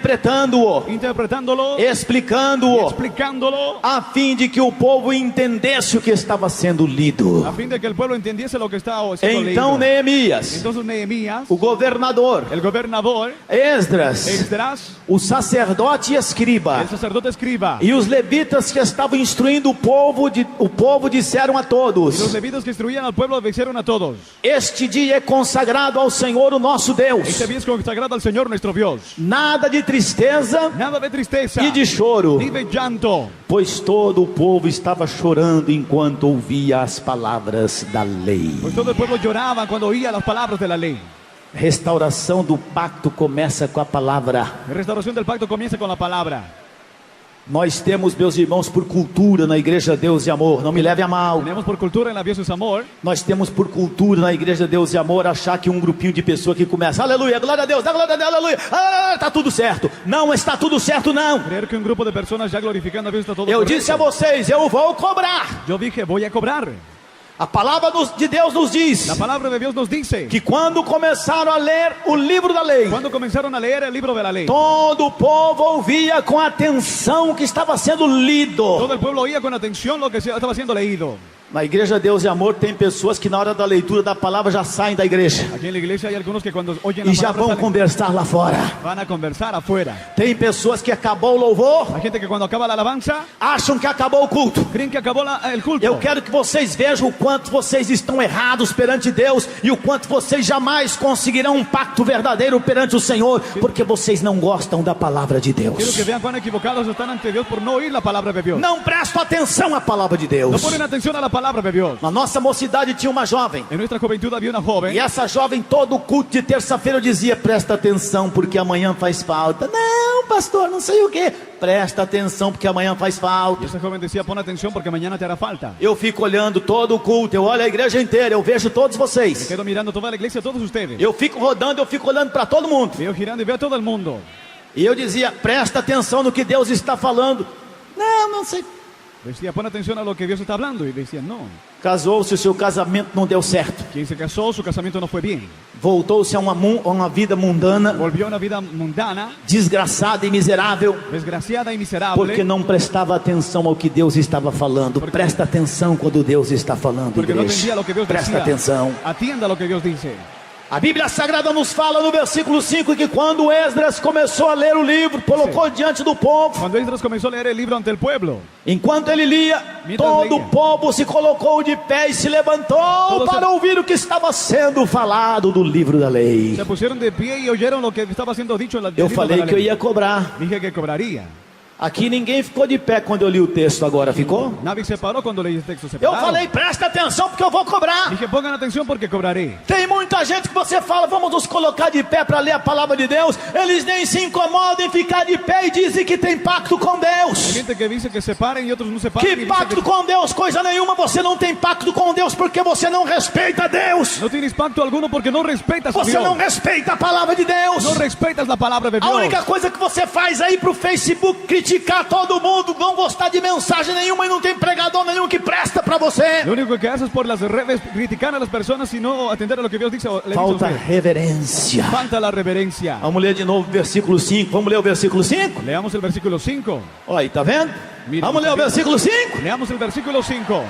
interpretando-o, Interpretándolo. Y explicando-o, explicándolo. a fim de que o povo entendesse o que estava sendo lido. A fin de que el pueblo entendiese lo que estaba siendo Então leído. Neemias, Entonces Nehemías, o governador, el gobernador, Esdras, Esdras, o sacerdote e escriba, el sacerdote escriba, e os levitas que estavam instruindo o povo disseram a y los todos: levitas que instruían al pueblo dijeron a todos: Este dia é consagrado ao Senhor, o nosso Deus. este día es consagrado al Señor nuestro Dios. Nada de tristeza Nada de tristeza, e de choro, ni de llanto, pois todo o povo estava chorando enquanto ouvia as palavras da lei. pues todo el pueblo lloraba cuando oía las palabras de la ley. Restauração do pacto começa com a palavra. La restauración del pacto comienza con la palabra. Nós temos, meus irmãos, por cultura na Igreja Deus e Amor, não me leve a mal. Tenemos por cultura en la Dios es amor. Nós temos por cultura na Igreja Deus e Amor achar que um grupinho de pessoas que começa, aleluia, glória a Deus, aleluia, tá tudo certo. Não está tudo certo, não. Creer que un grupo de personas ya glorificando a Dios está todo Eu correcto. disse a vocês, eu vou cobrar. Yo dije, voy a cobrar. A palavra de Deus nos diz La palabra de Dios nos dice que quando começaram a ler o livro da lei, cuando comenzaron a leer el libro de la ley, todo o povo ouvia com atenção o que estava sendo lido. todo el pueblo oía con atención lo que estaba siendo leído. Na Igreja Deus e Amor tem pessoas que na hora da leitura da palavra já saem da igreja Aquí en la iglesia hay algunos que cuando oyen e la já palabra vão salen, conversar lá fora. van a conversar afuera. Tem pessoas que acabou o louvor, Hay gente que cuando acaba la alabanza acham que acabou o culto. creen que acabó el culto. Eu quero que vocês vejam o quanto vocês estão errados perante Deus e o quanto vocês jamais conseguirão um pacto verdadeiro perante o Senhor, porque vocês não gostam da palavra de Quiero que Deus. vean cuán equivocados están ante Dios por no oír la palabra de Dios. Não prestam atenção à palavra de No Deus. ponen atención a la palabra de Dios. Na nossa mocidade tinha uma jovem, En nuestra juventud había una joven e essa jovem todo culto de terça-feira eu dizia: presta atenção porque amanhã faz falta. Não, pastor, não sei o que. Presta atenção porque amanhã faz y falta. esa joven decía, pon atención porque mañana te hará falta. Eu fico olhando todo o culto, eu olho a igreja inteira, eu vejo todos vocês. Quedo mirando toda la iglesia, todos ustedes. Eu fico rodando, eu fico olhando para todo mundo. Veo girando y veo a todo el mundo. E eu dizia: presta atenção no que Deus está falando. Não, não sei. Decía, pon atención a lo que Dios está hablando. Y decían, no. Casou-se, o seu casamento não deu certo. Quien se casó, su casamiento no fue bien. Voltou-se a uma vida mundana, Volvió a una vida mundana, desgraçada e miserável, desgraciada y miserable. porque não prestava atenção ao que Deus estava falando. Presta atenção quando Deus está falando, Porque no igreja. entendía lo que Dios Presta decía. atenção. Atienda lo que Dios dice. A Bíblia Sagrada nos fala no versículo 5 que quando Esdras começou a ler o livro, colocou diante do povo. Cuando Esdras comenzó a leer el libro ante el pueblo, Enquanto ele lia, Mientras todo o leia. povo se colocou de pé e se levantou Todos para se- ouvir o que estava sendo falado do livro da lei. se pusieron de pie y oyeron lo que estaba siendo dicho en la Eu libro de falei la que eu ley. ia cobrar. Dije que cobraría. Aqui ninguém ficou de pé quando eu li o texto agora, ficou? Nadie se paró cuando leí el texto. Se Eu pararon. falei, presta atenção porque eu vou cobrar. Dije, pongan atención porque cobraré. Tem muita gente que você fala, vamos nos colocar de pé para ler a palavra de Deus. Eles nem se incomodam em ficar de pé e dizem que tem pacto com Hay Deus. gente que dice que se paren y otros no se paran. Que y dicen pacto com Deus? Coisa nenhuma, você não tem pacto com Deus porque você não respeita Deus. No tienes pacto alguno porque no respetas a Você Dios. não respeita a palavra de Deus. No respetas la palabra de A Dios. única coisa que você faz aí pro Facebook criticar todo mundo, não gostar de mensagem nenhuma e não tem pregador nenhum que presta para você. Lo único que haces por las redes criticar a las personas y no atender a lo que Dios dice. Le dice a Falta usted. reverência. Falta la reverencia. Vamos ler de novo o versículo 5. Vamos ler o versículo 5? Leamos el versículo 5. Olha aí, tá vendo? Mira, Vamos ler o versículo 5? Leamos el versículo 5.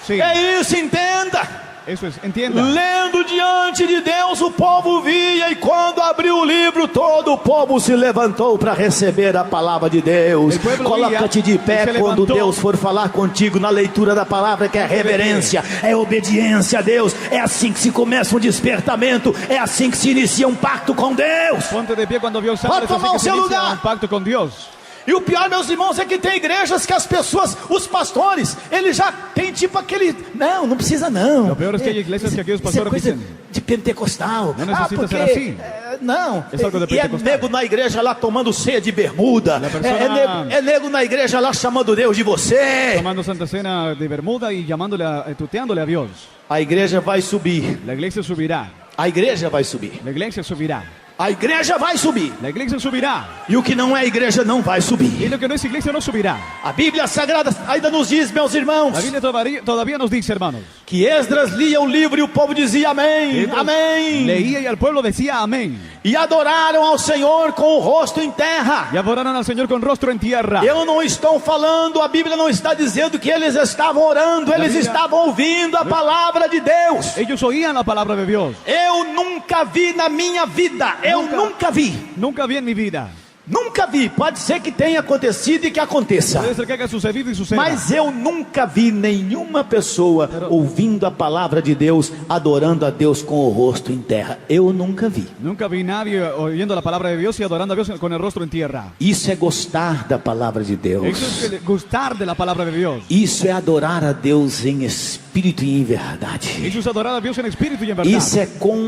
Sí. É isso, entenda. Eso es, entienda. Lendo diante de Deus, o povo via, e quando abriu o livro, todo o povo se levantou para receber a palavra de Deus. O pueblo Coloca-te de via, pé se quando levantou. Deus for falar contigo na leitura da palavra, que é reverência, é obediência a Deus. É assim que se começa um despertamento, é assim que se inicia um pacto com Deus. Ponte de pie cuando Dios habla. Pode Es así tomar que o se seu inicia lugar. un pacto con Dios. E o pior, meus irmãos, é que tem igrejas que as pessoas, os pastores, eles já tem tipo aquele, não precisa não. O pior es que hay iglesias que aquellos Isso é pastores coisa dicen, de pentecostal. não necessita porque, ser assim. não. É algo de E é pentecostal. nego na igreja lá tomando ceia de bermuda. La persona- É nego na igreja lá chamando Deus de você. tomando Santa Cena de Bermuda y llamándole, tuteándole a Dios. A igreja vai subir. La iglesia subirá. A igreja vai subir. La iglesia subirá. A igreja vai subir. La iglesia subirá. E o que não é igreja não vai Y subir. lo que no es iglesia no subirá. A Bíblia Sagrada ainda nos diz, meus irmãos, La Biblia todavía nos dice, hermanos. que Esdras lia o livro e o povo dizia amém, Esdras amém. Leía y al pueblo decía amén. E adoraram ao Senhor com o rosto em terra. Y adoraron al Señor con rostro en tierra. Eu não estou falando, a Bíblia não está dizendo que eles estavam orando, eles Bíblia- estavam ouvindo a palavra de Deus. Ellos oían la palabra de Dios. Eu nunca vi na minha vida, eu nunca vi. Nunca vi en mi vida. Nunca vi, pode ser que tenha acontecido e que aconteça. Puede ser que haya sucedido y suceda. Mas eu nunca vi nenhuma pessoa ouvindo a palavra de Deus, adorando a Deus com o rosto em terra. Eu nunca vi. Nunca vi nadie oyendo la palabra de Dios y adorando a Dios con el rostro en tierra. Isso é gostar da palavra de Deus. Eso es gustar de la palabra de Dios. Isso é adorar a Deus em espírito e em verdade. Eso es adorar a Dios en espíritu y en verdad. Isso é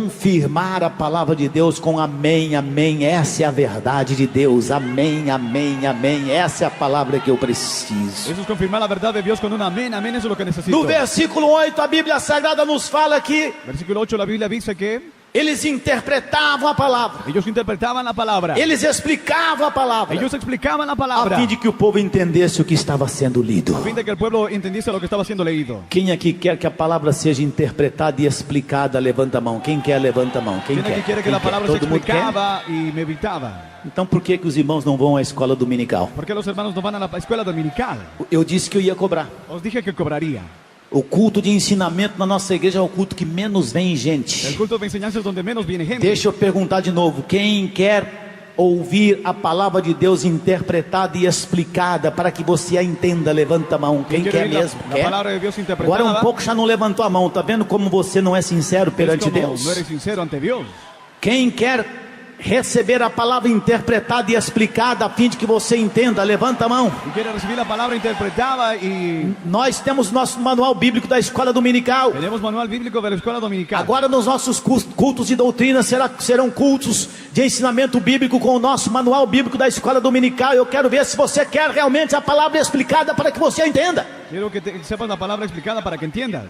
confirmar a palavra de Deus com amém, amém. Essa é a verdade de Deus. Amém, amém, amém. Essa é a palavra que eu preciso. Eso es confirmar la verdad de Dios con un amén, amén, eso es lo que necesito. No versículo 8, a Bíblia Sagrada nos fala que Versículo 8, la Biblia dice que eles interpretavam a palavra. ellos interpretaban la palabra. Eles explicavam a palavra. Ellos explicaban la A palabra. fim de que o povo entendesse o que estava sendo lido. A fin de que el pueblo entendiese lo que estaba siendo leído. Quem aqui quer que a palavra seja interpretada e explicada, levanta a mão. Quem quer, levanta a mão. Quem ¿Quién aquí quer? quiere que Quem la quer? palabra se Todo mundo quer? explicaba y meditaba? Então por que os irmãos não vão à escola dominical? ¿Por qué los hermanos no van a la escuela dominical? Eu disse que eu ia cobrar. Os dije que cobraría. O culto de ensinamento na nossa igreja é o culto que menos vem El gente. culto de enseñanza es donde menos viene gente. Deixa eu perguntar de novo. Quem quer ouvir a palavra de Deus interpretada e explicada para que você a entenda, levanta a mão. Quem ¿Quiere quer oír mesmo? la Quer? palabra de Dios interpretada? Agora um pouco já não levantou a mão. Tá vendo como você não é sincero Es perante como Deus? no eres sincero ante Dios. Quem quer receber a palavra interpretada e explicada a fim de que você entenda, levanta a mão. Y quiere recibir la palabra interpretada y Nós temos nosso manual bíblico da escola dominical. tenemos manual bíblico de la escuela dominical. Agora nos nossos cultos de doutrina serão cultos de ensinamento bíblico com o nosso manual bíblico da escola dominical. Eu quero ver se você quer realmente a palavra explicada para que você entenda. Quiero que sepas la palabra explicada para que entiendas.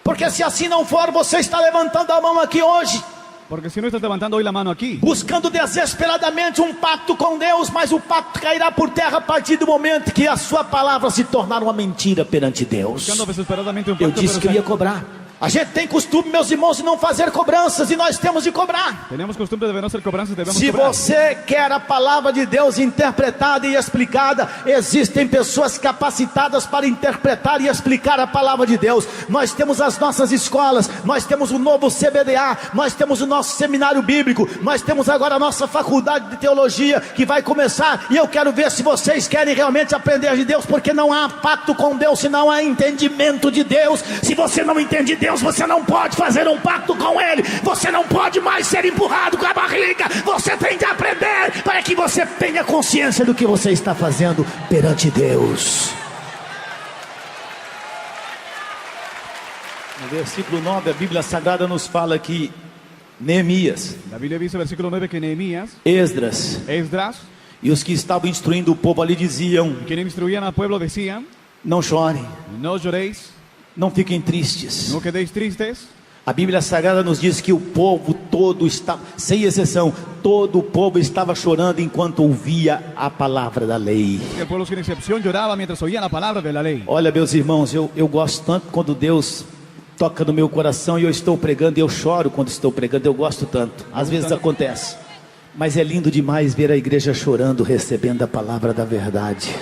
Porque se assim não for, você está levantando a mão aqui hoje, Porque si no estás levantando hoy la mano aquí, buscando desesperadamente um pacto com Deus, mas o pacto cairá por terra a partir do momento que a sua palavra se tornar uma mentira perante Deus. buscando desesperadamente un Eu pacto, disse que eu ia cobrar. A gente tem costume, meus irmãos, de não fazer cobranças, e nós temos de cobrar. tenemos costumbre de no hacer cobranzas, debemos Se cobrar. você quer a palavra de Deus interpretada e explicada, existem pessoas capacitadas para interpretar e explicar a palavra de Deus. Nós temos as nossas escolas, nós temos o novo CBDA, nós temos o nosso seminário bíblico, nós temos agora a nossa faculdade de teologia que vai começar, e eu quero ver se vocês querem realmente aprender de Deus, porque não há pacto com Deus se não há entendimento de Deus. Se você não entende Deus, Deus, você não pode fazer um pacto com Ele. Você não pode mais ser empurrado com a barriga. Você tem de aprender para que você tenha consciência do que você está fazendo perante Deus. No versículo 9, a Bíblia Sagrada nos fala que Neemias, La Biblia dice, versículo 9, que Nehemías, Esdras Esdras, e os que estavam instruindo o povo ali diziam: quienes instruían al pueblo, decían: não chorem, no lloréis, não fiquem tristes. no quedéis tristes. A Bíblia Sagrada nos diz que o povo todo estava, sem exceção, todo o povo estava chorando enquanto ouvia a palavra da lei. El pueblo sin excepción lloraba mientras oía la palabra de la ley. Olha, meus irmãos, eu gosto tanto quando Deus toca no meu coração e eu estou pregando, e eu choro quando estou pregando, eu gosto tanto. Às vezes acontece, mas é lindo demais ver a igreja chorando, recebendo a palavra da verdade.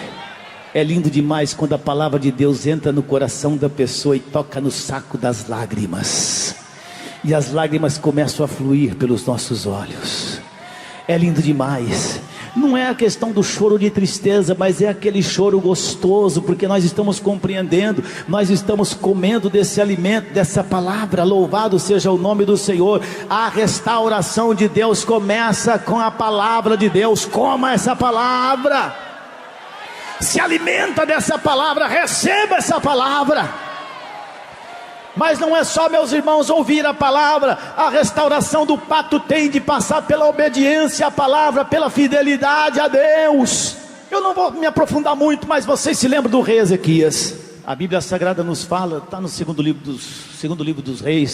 É lindo demais quando a palavra de Deus entra no coração da pessoa e toca no saco das lágrimas, e as lágrimas começam a fluir pelos nossos olhos. É lindo demais. Não é a questão do choro de tristeza, mas é aquele choro gostoso, porque nós estamos compreendendo, nós estamos comendo desse alimento, dessa palavra. Louvado seja o nome do Senhor. A restauração de Deus começa com a palavra de Deus. Coma essa palavra, se alimenta dessa palavra, receba essa palavra. Mas não é só, meus irmãos, ouvir a palavra. A restauração do pacto tem de passar pela obediência à palavra, pela fidelidade a Deus. Eu não vou me aprofundar muito, mas vocês se lembram do rei Ezequias. A Bíblia Sagrada nos fala, está no segundo livro dos reis,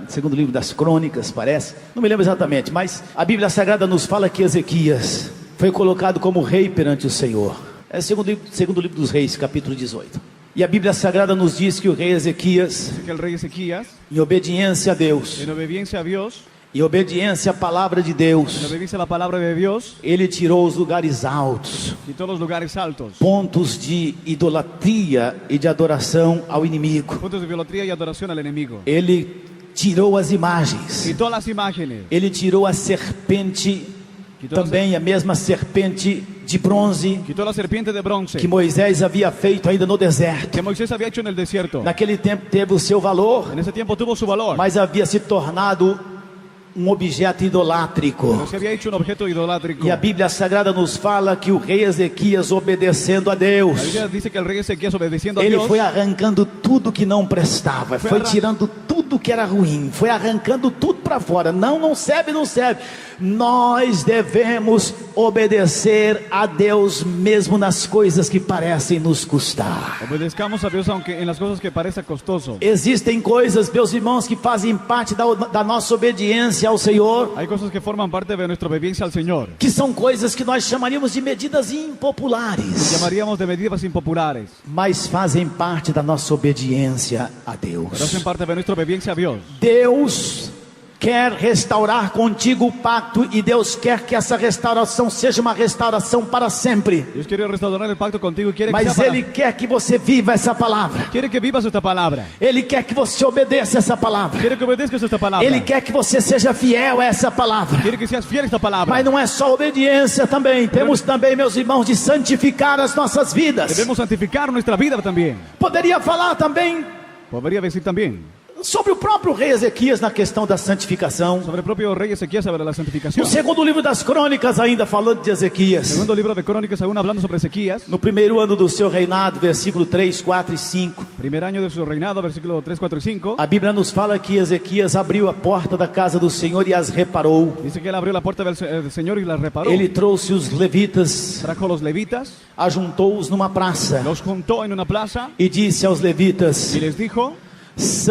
segundo livro das crônicas, parece. Não me lembro exatamente, mas a Bíblia Sagrada nos fala que Ezequias foi colocado como rei perante o Senhor. É segundo livro dos reis, capítulo 18. E a Bíblia Sagrada nos diz que o rei Ezequias, Dice que el rey Ezequías, em obediência a Deus, en obediencia a Dios, em obediência à palavra de en Deus, obediencia a la palabra de Dios, ele tirou os lugares altos, quitó los lugares altos, pontos de idolatria e de adoração ao inimigo. puntos de idolatría y adoración al enemigo. Ele tirou as imagens, Quitó las imágenes, ele tirou a serpente, também a mesma serpente de bronze quitó la serpiente de bronce que Moisés havia feito ainda no deserto. que Moisés había hecho en el desierto. Naquele tempo teve o seu valor, En ese tiempo tuvo su valor, mas havia se tornado um objeto idolátrico. pero se había hecho un objeto idolátrico. E a Bíblia Sagrada nos fala que o rei Ezequias, obedecendo a Deus, La Biblia dice que el rey Ezequías, obedeciendo a ele Dios, foi arrancando tudo que não prestava, foi arran- tirando tudo que era ruim, foi arrancando tudo para fora. Não serve, não serve. Nós devemos obedecer a Deus mesmo nas coisas que parecem nos custar. obedezcamos a Dios aunque en las cosas que parezca costoso. Existem coisas, meus irmãos, que fazem parte da nossa obediência ao Senhor, Hay cosas que forman parte de nuestra obediencia al Señor. que são coisas que nós chamaríamos de medidas impopulares, Llamaríamos de medidas impopulares, mas fazem parte da nossa obediência a pero hacen Deus. parte de nuestra obediencia a Dios. Deus quer restaurar contigo o pacto, e Deus quer que essa restauração seja uma restauração para sempre. Dios quiere restaurar el pacto contigo y quiere que, Mas sea Ele quer que você viva essa palavra. quiere que vivas esta palabra. Ele quer que você obedeça essa palavra. Quiere que obedezcas esta palabra. Ele quer que você seja fiel a essa palavra. Quiere que seas fiel a esta palabra. Mas não é só obediência também. Temos também, meus irmãos, de santificar as nossas vidas. Debemos santificar nuestra vida también. Poderia falar também Podría decir también sobre o próprio rei Ezequias na questão da santificação. sobre el propio rey Ezequías, sobre la santificación. No segundo livro das crônicas, ainda falando de Ezequias, Segundo libro de Crónicas, aún hablando sobre Ezequías, no primeiro ano do seu reinado, versículo 3, 4 e 5, primer año de su reinado, versículo 3, 4 y 5, a Bíblia nos fala que Ezequias abriu a porta da casa do Senhor e as reparou. dice que él abrió la puerta del Señor y la reparó. Ele trouxe os levitas, Trajo los levitas, ajuntou-os numa praça los juntó en una plaza e disse aos levitas: y les dijo: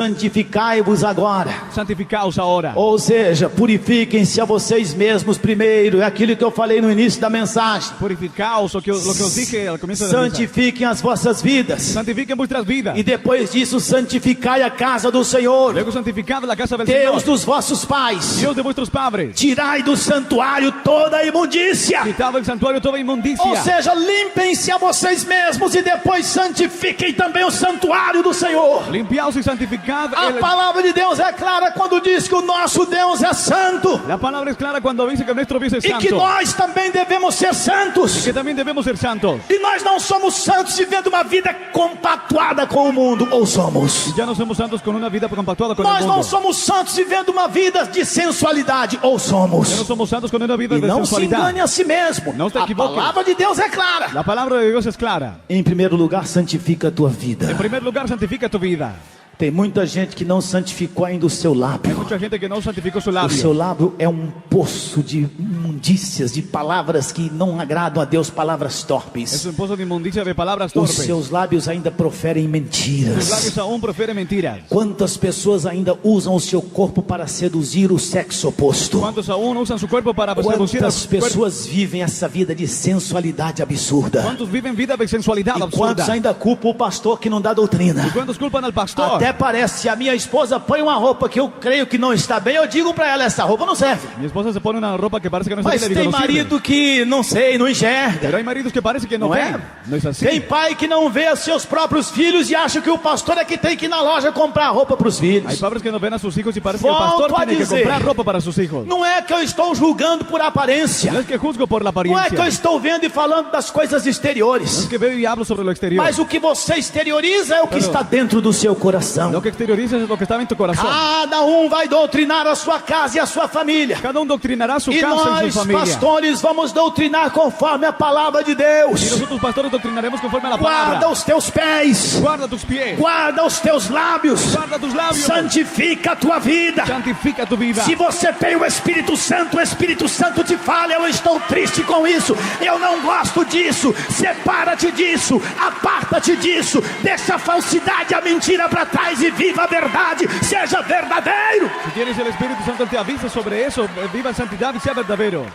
santificai-vos agora. santificaos ahora. Ou seja, purifiquem-se a vocês mesmos primeiro. É aquilo que eu falei no início da mensagem. Purificaos, lo que os dije al comienzo de la mensaje. Santifiquem as vossas vidas. Santifiquen vuestras vidas. E depois disso, santificai a casa do Senhor, Luego santificad la casa del Deus Señor, dos vossos pais. Dios de vuestros padres. Tirai do santuário toda a imundícia. Quitad del santuario toda Ou inmundicia. seja, limpem-se a vocês mesmos e depois santifiquem também o santuário do Senhor. Limpiaos y santificaos santificad. A palavra de Deus é clara quando diz que o nosso Deus é santo. La palabra es clara cuando dice que nuestro Dios es E que santo. nós também devemos ser santos. Que también debemos ser santos. E nós não somos santos vivendo uma vida compactuada com o mundo, ou somos? Ya no somos santos con una vida compactuada con Nós el não mundo. somos santos vivendo uma vida de sensualidade, ou Ya no somos? somos santos con una vida E de não se sensualidad. engane a si mesmo. Não se A equivoque. palavra de Deus é clara. La palabra de Dios es clara. Em primeiro lugar, santifica a tua vida. En primer lugar, santifica tu vida. Tem muita gente que não santificou ainda o seu Hay lábio. mucha gente que no santificó su O seu labio. lábio é um poço de imundícias, de palavras que não agradam a Deus, palavras Es torpes. un pozo de inmundicia de palabras Os torpes. seus lábios ainda proferem Tus mentiras. labios aún prefieren mentiras. Quantas pessoas ainda usam o seu corpo para seduzir o sexo oposto? ¿Cuántos aún usan su cuerpo para seducir a Quantas su cuerpo? pessoas vivem essa vida de sensualidade absurda? ¿Cuántos viven vida de sensualidad E quantos absurda? ainda culpam o pastor que não dá doutrina? ¿Y cuántos culpan al pastor? Até parece, a minha esposa põe uma roupa que eu creio que não está bem, eu digo para ela, essa roupa não serve. Mi esposa se pone una ropa que parece que no está Mas bien. Le digo, tem "No sirve". marido que não sei, não enxerga. Pero hay maridos que parece que no Não ven. é? No es así. Tem pai que não vê os seus próprios filhos e acha que o pastor é que tem que ir na loja comprar roupa para os Hay filhos. padres que no ven a sus hijos y parece que el Volto pastor a tiene que dizer. comprar ropa para sus hijos. Não é que eu estou julgando por aparência. No es que juzgo por la Não é que eu apariencia. estou vendo e falando das coisas No es exteriores. que veo y hablo sobre lo exterior. Mas o que você exterioriza é o que Pero- está dentro do seu coração. Lo que exteriorizas es lo que está en tu corazón. Cada um vai doutrinar a sua casa e a sua família. Cada uno doctrinará su E casa y nós, su familia. pastores, vamos doutrinar conforme a palavra de Y Deus. nosotros, pastores, doctrinaremos conforme a la Guarda palabra. os teus pés, Guarda tus pies. guarda os teus lábios, Guarda tus labios. santifica a tua vida. Santifica tu vida. Se você tem o Espírito Santo te fala, eu estou triste com isso, eu não gosto disso, separa-te disso, aparta-te disso, deixa a falsidade, a mentira para trás e viva a verdade, seja verdadeiro. Si tienes el Espíritu Santo, Él te avisa sobre eso. Viva en santidad y sea verdadero.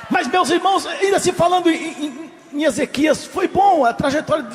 Mas meus irmãos, ainda se falando em Ezequias, foi bom, a trajetória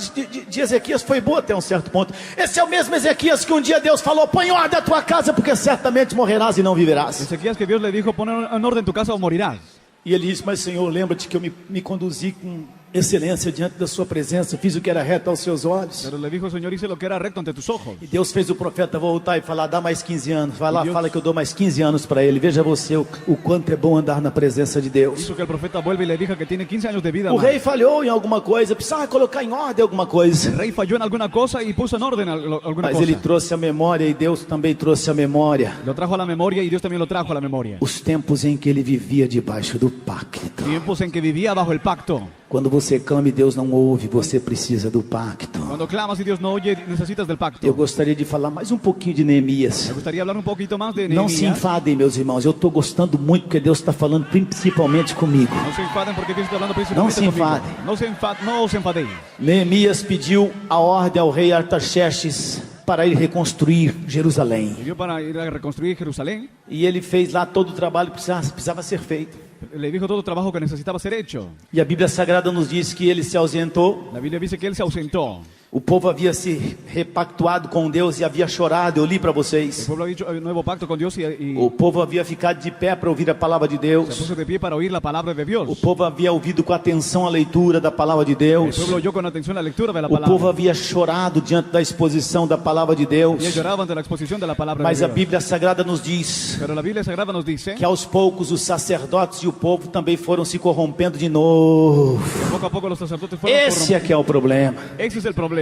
de Ezequias foi boa até um certo ponto. Esse é o mesmo Ezequias que um dia Deus falou, põe em ordem a tua casa, porque certamente morrerás e não viverás. Ezequías, que Dios le dijo, pon en orden tu casa o morirás. E ele disse, mas Senhor, lembra-te que eu me conduzi com excelência diante da sua presença, fiz o que era reto aos seus olhos. Pero le dijo, Señor, hice lo que era recto ante tus ojos. E Deus fez o profeta voltar e falar, dá mais 15 anos, vai lá, Deus- fala que eu dou mais 15 anos para ele, veja você o quanto é bom andar na presença de Deus. Hizo que el profeta vuelva y le dijo que tiene 15 años de vida O más. rei falhou em alguma coisa, precisava colocar em ordem alguma coisa. El rey falló en alguna cosa y puso en orden alguna Mas cosa. ele trouxe a memória e Deus também trouxe a memória. Lo trajo a la memoria y Dios también lo trajo a la memoria. Os tempos em que ele vivia debaixo do pacto. Tiempos en que vivía bajo el pacto. Quando você clama e Deus não ouve, você precisa do pacto. Cuando clamas y Dios no oye, necesitas del pacto. Eu gostaria de falar mais um pouquinho de Neemias. Me gustaría hablar un poquito más de Não se Nehemías. enfadem, meus irmãos. Eu estou gostando muito porque Deus está falando principalmente comigo. No se enfaden porque Dios está hablando No principalmente se conmigo. enfaden. No os enfadéis. Neemias pediu a ordem ao rei Artaxerxes para ir reconstruir Jerusalém. Pidió para ir a reconstruir Jerusalén. E ele fez lá todo o trabalho que precisava ser feito. Le dijo todo el trabajo que necesitaba ser hecho. E a Bíblia Sagrada nos diz que ele se ausentou. La Biblia dice que él se ausentó. O povo havia se repactuado com Deus e havia chorado. Eu li para El vocês. pueblo ha dicho un nuevo pacto con Dios y O povo havia ficado de pé para ouvir a palavra de se Deus. puso de pie para oír la palabra de Dios. O povo havia ouvido com atenção a leitura da palavra de El Deus. pueblo oyó con atención la lectura de la O povo palabra. havia chorado diante da exposição da palavra de Deus. Y él lloraba ante la exposición de la palabra Mas de a Dios. Bíblia Sagrada nos diz Pero la Biblia Sagrada nos dice que aos poucos os sacerdotes e o povo também foram se corrompendo de novo. que poco a poco los sacerdotes fueron Esse é que é o problema. Ese es el problema.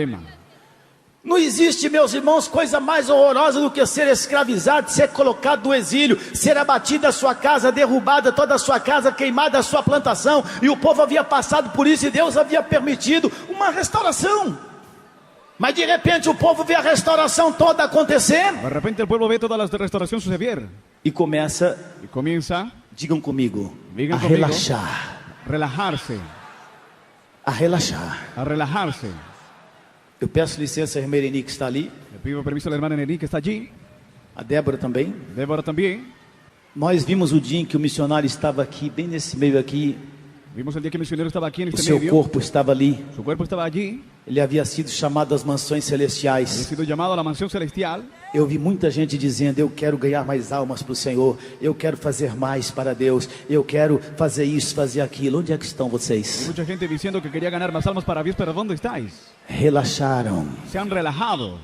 Não existe, meus irmãos, coisa mais horrorosa do que ser escravizado, ser colocado no exílio, ser abatida a sua casa, derrubada toda a sua casa, queimada a sua plantação, e o povo havia passado por isso e Deus havia permitido uma restauração. Mas de repente o povo vê a restauração toda acontecer De repente el pueblo ve toda la restauración suceder e começa, y comienza digam comigo, Digam a comigo. relaxar, a relajarse, a relaxar. a relajarse. Eu peço licença à irmã Irene que está ali, Le pido permiso a la hermana Neri que está allí, a Débora também. Débora también. Nós vimos o dia em que o missionário estava aqui, bem nesse meio aqui, Vimos el día que el misionero estaba aquí en o este seu medio. corpo estava ali. Su cuerpo estaba allí. Ele havia sido chamado às mansões Había celestiais. sido llamado a la mansión celestial. Eu vi muita gente dizendo, eu quero ganhar mais almas para o Senhor, eu quero fazer mais para Deus, eu quero fazer isso, fazer aquilo. Onde é que estão Hay vocês? mucha gente diciendo que quería ganar más almas para Dios, pero ¿dónde estáis? Relaxaram. Se han relajado.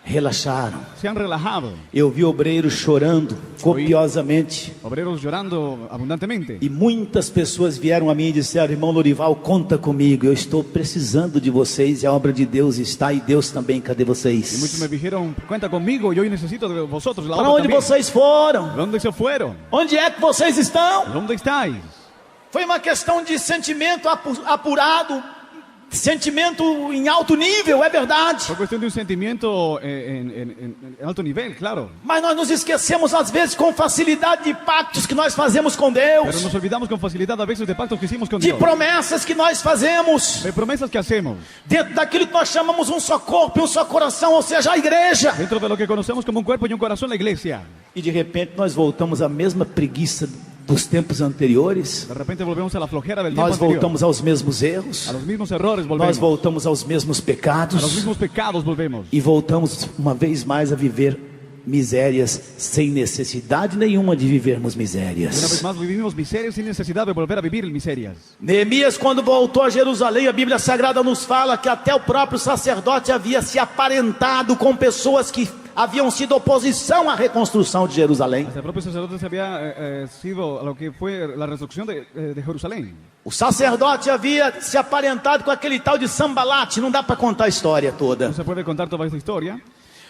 relaxaram. se han relajado. Eu vi obreiros chorando copiosamente. Obreros llorando abundantemente. E muitas pessoas vieram a mim e disseram: irmão Lorival, conta comigo, eu estou precisando de vocês, e a obra de Deus está, e Deus também, cadê Y muchos vocês? me dijeron, cuenta conmigo, yo hoy necesito de vosotros. La Para obra onde también. vocês foram? ¿Dónde se fueron? Onde é que vocês estão? ¿Dónde estáis? Foi uma questão de sentimento apurado, sentimento em alto nível, é verdade. Fue cuestión de un sentimiento en alto nivel, claro. Mas nós nos esquecemos às vezes com facilidade de pactos que nós fazemos com Pero Deus, nos olvidamos con facilidad a veces de pactos que hicimos con de Dios. promessas que nós fazemos, De promesas que hacemos. dentro daquilo que nós chamamos um só corpo e um só coração, ou seja, a igreja. Dentro de lo que conocemos como un cuerpo y un corazón, la iglesia. E de repente nós voltamos à mesma preguiça dos tempos anteriores, De repente volvemos a la flojera del tiempo nós anterior. voltamos aos mesmos erros, A los mismos errores nós volvemos. voltamos aos mesmos A los pecados mismos pecados volvemos. e voltamos uma vez mais a viver misérias sem necessidade nenhuma de vivermos Y una vez misérias. más vivimos miserias sin necesidad de volver a vivir miserias. Neemias, quando voltou a Jerusalém, a Bíblia Sagrada nos fala que até o próprio sacerdote havia se aparentado com pessoas que haviam sido oposição à reconstrução de Jerusalém. Hasta el propio sacerdote se había sido a lo que fue la reconstrucción de Jerusalén. O sacerdote havia se aparentado com aquele tal de Sambalate, não dá para contar a história toda. No se puede contar toda esta historia.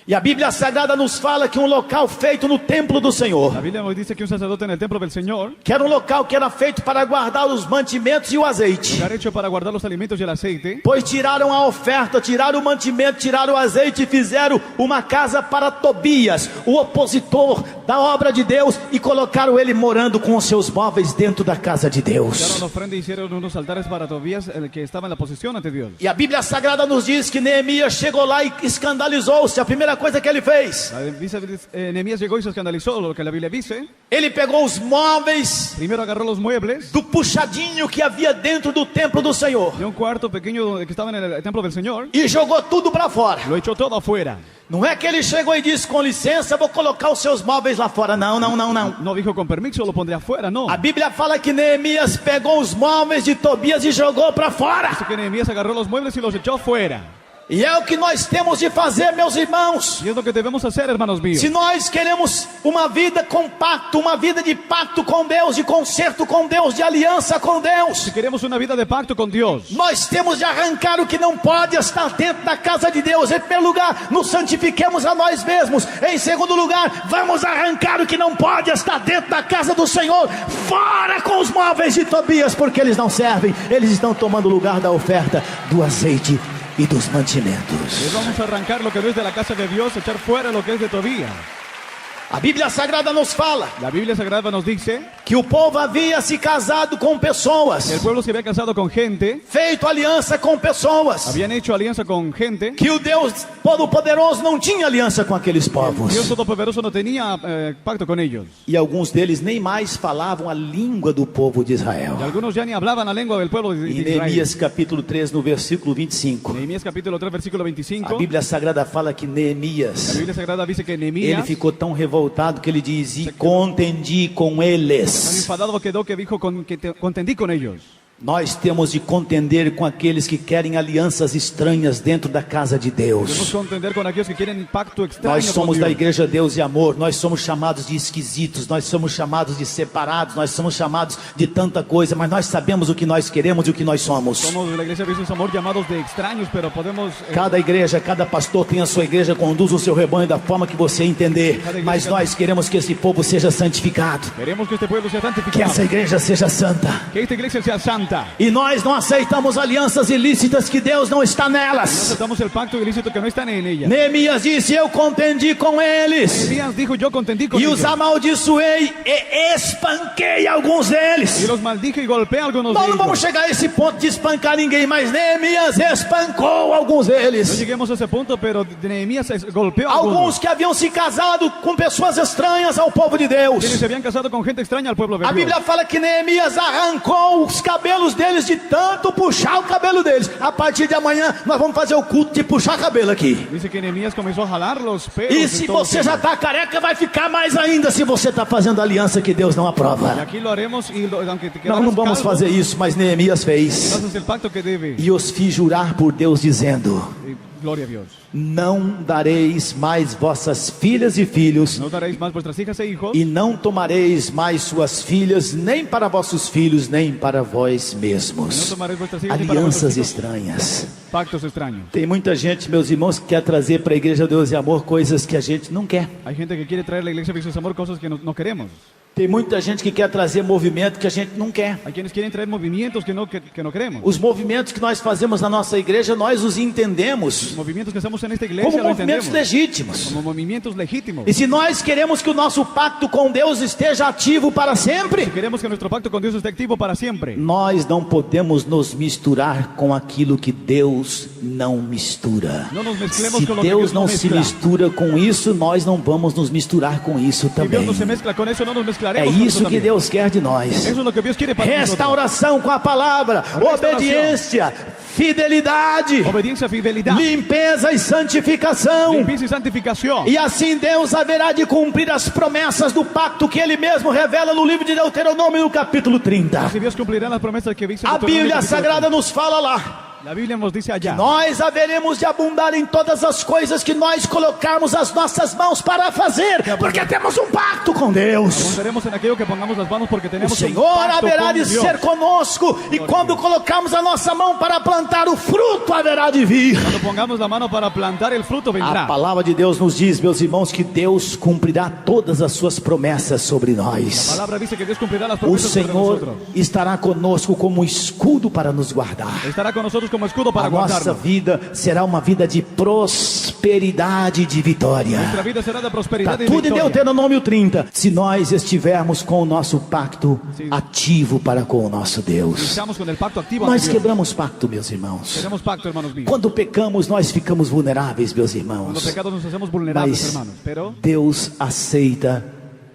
E a Bíblia Sagrada nos fala que um local feito no templo do Senhor, La Biblia nos dice que un sacerdote en el templo del Señor, que era um local que era feito para guardar os mantimentos e o azeite, lugar hecho para guardar los alimentos y el aceite, pois tiraram a oferta, tiraram o mantimento, tiraram o azeite e fizeram uma casa para Tobias, o opositor da obra de Deus, e colocaram ele morando com os seus móveis dentro da casa de echaron Deus. ofrenda y hicieron unos altares para Tobías, el que estaba en la posición ante Dios. E a Bíblia Sagrada nos diz que Neemias chegou lá e escandalizou-se. A primeira coisa que ele fez, Nehemías llegó y se escandalizó lo que la Biblia dice. ele pegou os móveis Primero agarró los muebles do puxadinho que havia dentro do templo do Senhor de un cuarto pequeño que estaba en el templo del Señor, e jogou tudo para fora. lo echó todo afuera. Não é que ele chegou e disse: com licença, vou colocar os seus móveis lá fora. Não, não, não, não. No dijo con permiso, lo pondré afuera, no. A Bíblia fala que Neemias pegou os móveis de Tobias e jogou para fora. Dice que Nehemías agarró los muebles y los echó afuera. E é o que nós temos de fazer, meus irmãos. Y es lo que debemos hacer, hermanos míos. Se nós queremos uma vida compacta, uma vida de pacto com Deus, de concerto com Deus, de aliança com Deus, Si queremos una vida de pacto con Dios, nós temos de arrancar o que não pode estar dentro da casa de Deus. Em primeiro lugar, nos santifiquemos a nós mesmos. Em segundo lugar, vamos arrancar o que não pode estar dentro da casa do Senhor. Fora com os móveis de Tobias, porque eles não servem. Eles estão tomando o lugar da oferta, do azeite e dos mantimentos. vamos a arrancar lo que no es de la casa de Dios, echar fuera lo que es de Tobías. A Bíblia Sagrada nos fala La Biblia Sagrada nos dice que o povo havia se casado com que el pessoas, pueblo se había casado con gente, feito aliança com pessoas, habían hecho alianza con gente. que o Deus Todo-Poderoso não tinha aliança com aqueles povos. Dios Todopoderoso no tenía pacto con ellos. E alguns deles nem mais falavam a língua do povo de Israel. Y algunos ya ni hablaban la lengua del pueblo de Em Israel. Neemias capítulo 3, no versículo 25, Nehemías capítulo 3, versículo 25. a Bíblia Sagrada fala que La Neemias, Biblia Sagrada dice que ele Nehemías, ficou tão revoltado que ele diz: e contendi com tan eles. enfadado quedó que dijo contendí con ellos. Nós temos de contender com aqueles que querem alianças estranhas dentro da casa de Debemos Deus. contender con aquellos que quieren pacto extraño Nós con somos da Dios. igreja Deus e Amor, nós somos chamados de esquisitos, nós somos chamados de separados, nós somos chamados de tanta coisa, mas nós sabemos o que nós queremos e o que nós somos. Somos de la iglesia de Jesús Amor llamados de extraños, pero podemos... Cada igreja, cada pastor tem a sua igreja, conduz o seu rebanho da forma que você entender, mas nós queremos que esse povo seja santificado, Queremos que este pueblo sea que santificado, essa igreja seja santa. que esta iglesia sea santa. E nós não aceitamos alianças ilícitas que Deus não está No nelas. aceptamos el pacto ilícito que no está en ella. Neemias disse: eu contendi com eles Nehemías dijo, yo contendí con e ellos. os amaldiçoei e espanquei alguns Y deles. los maldije y golpeé a algunos Nós de não vamos ellos. chegar a esse ponto de espancar ninguém, mas Neemias espancou alguns No deles. lleguemos a ese punto, pero Nehemías golpeó a Alguns algunos. que haviam se casado com pessoas estranhas ao povo de Deus. Quienes se habían casado con gente extraña al pueblo de A Dios. Bíblia fala que Neemias arrancou os cabelos deles de tanto puxar o cabelo deles. A partir de amanhã nós vamos fazer o culto de puxar cabelo aqui. Dice que Nehemías comenzó a jalar los pelos. E de se todos você ellos. já está careca, vai ficar mais ainda se você está fazendo aliança que Deus não Y aprova. aquí lo haremos y aunque te Nós quedaras não vamos calvo, fazer isso, mas Neemias fez. haces el pacto que debe. E os fiz jurar por Deus, dizendo: Gloria a Dios. Não dareis mais vossas filhas e filhos, No daréis más vuestras hijas e hijos, e não tomareis mais suas filhas, nem para vossos filhos, nem para vós no mesmos. tomaréis vuestras hijas ni para vuestros Alianças hijos. estranhas. Pactos extraños. Tem muita gente, meus irmãos, que quer trazer para a Igreja Deus e Amor coisas que a gente não quer. Hay gente que quiere traer a la iglesia Jesús Amor cosas que no queremos. Tem muita gente que quer trazer movimento que a gente não quer. Hay quienes quieren traer movimientos que no queremos. Os movimentos que nós fazemos na nossa igreja, nós os entendemos Los movimientos que hacemos en esta iglesia como lo movimentos entendemos legítimos. como movimientos legítimos. E se nós queremos que o nosso pacto com Deus esteja ativo para sempre, Si queremos que nuestro pacto con Dios esté activo para siempre, nós não podemos nos misturar com aquilo que Deus não mistura. no nos mezclemos Se con lo que Deus Dios não no se mezcla. mistura com isso, nós não vamos nos misturar com isso Si Dios também. no se mezcla con eso, no nos É mezclaremos con eso isso que también. Deus quer de nós. Eso es lo que Dios quiere para nosotros. Restauração com a palavra, Restauração. obediência, fidelidade, Obediencia, fidelidad, limpeza e santificação. limpieza y santificación. E assim Deus haverá de cumprir as promessas do pacto que Ele mesmo revela no livro de Deuteronômio, no capítulo 30. Así Dios cumplirá las promesas que dice A Deuteronomio Bíblia capítulo Sagrada nos fala lá: 30. La Biblia nos dice allá. nós haveremos de abundar em todas as coisas que nós colocarmos as nossas mãos para fazer, porque temos um pacto com Deus. Abundaremos en aquello que pongamos las manos porque O tenemos un Senhor pacto haverá con de Dios. ser conosco, e quando colocarmos a nossa mão para plantar, o fruto haverá de vir. Cuando pongamos la mano para plantar, el fruto A vendrá. palavra de Deus nos diz, meus irmãos, que Deus cumprirá todas as suas promessas sobre La nós. palabra dice que Dios cumplirá las O promesas sobre Senhor nosotros. estará conosco como um escudo para nos guardar. Estará con nosotros como escudo para A nossa guardarnos. vida será uma vida de prosperidade e de vitória. Nuestra vida será de Está prosperidad y tudo em victoria. Deuteronômio 30. Se nós estivermos com o nosso pacto Sim. ativo para com o nosso Deus. Estamos con el pacto activo. Nós ante Dios. quebramos pacto, meus irmãos. Tenemos pacto, hermanos míos. Quando pecamos, nós ficamos vulneráveis, meus Cuando irmãos. pecados nos hacemos vulnerables, Mas hermanos. Pero Deus aceita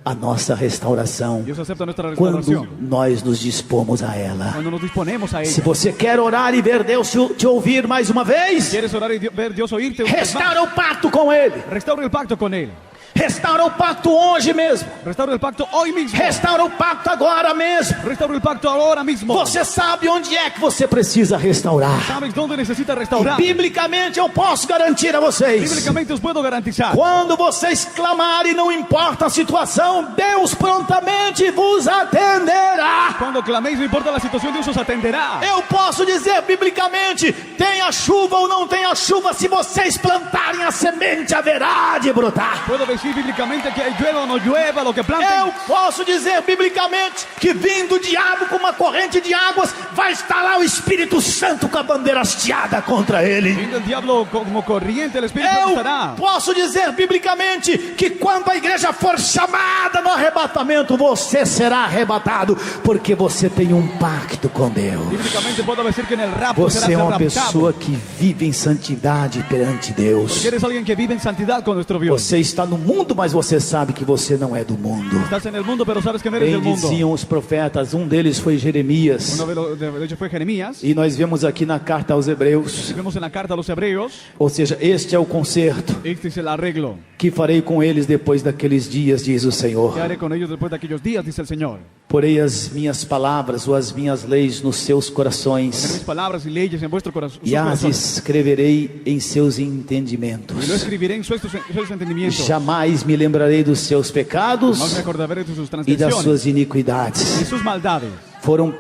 a nossa restauração Dios acepta nuestra quando restauración. nós nos dispomos a ela. Cuando nos disponemos a Se ella. você quer orar e ver Deus te ouvir mais uma vez, ¿Quieres orar y ver Dios oírte? una vez más? restaura o pacto com Ele. Restaura el pacto con Él. Restaura o pacto hoje mesmo. Restaura el pacto hoy mismo. Restaura o pacto agora mesmo. Restaura el pacto ahora mismo. Você sabe onde é que você precisa restaurar. ¿Sabes dónde necesita E restaurar? biblicamente eu posso garantir a vocês: Bíblicamente os puedo garantizar. quando vocês clamarem, não importa a situação, Deus prontamente vos atenderá. Cuando claméis, no importa la situación, Dios os atenderá. Eu posso dizer biblicamente: tenha chuva ou não tenha chuva, se vocês plantarem a semente, haverá de brotar. Puedo decir bíblicamente que llueva o no llueva, lo que planten. Eu posso dizer biblicamente que vindo o diabo com uma corrente de águas, vai estar lá o Espírito Santo com a bandeira hasteada contra ele. Viendo el diablo como corriente, el Espíritu Santo Eu estará. posso dizer biblicamente que quando a igreja for chamada no arrebatamento, você será arrebatado, porque você tem um pacto com Deus. Bíblicamente puedo decir que en el rapto será Você é uma raptado. pessoa que vive em santidade perante Deus. Porque eres alguien que vive en santidad con nuestro Dios. Você está no mundo, mas você sabe que você não é do mundo. Estás en el mundo, pero sabes que no eres Bem del mundo. diziam os profetas, um deles foi Jeremias. Uno de ellos fue Jeremías. E nós vemos aqui na carta aos Hebreus, Vemos en la carta a los hebreos. ou seja, este é o concerto Este es el arreglo que farei com eles depois daqueles dias, diz o Senhor. que haré con ellos después de aquellos días, dice el Señor. Porei as minhas palavras ou as minhas leis nos seus Poner mis corações palabras y leyes en vuestro corazón. e as escreverei em seus Y lo entendimentos. escribiré en sus entendimientos. Jamais me lembrarei dos seus No pecados me acordaré de sus e das transgresiones suas y iniquidades. sus maldades. Foram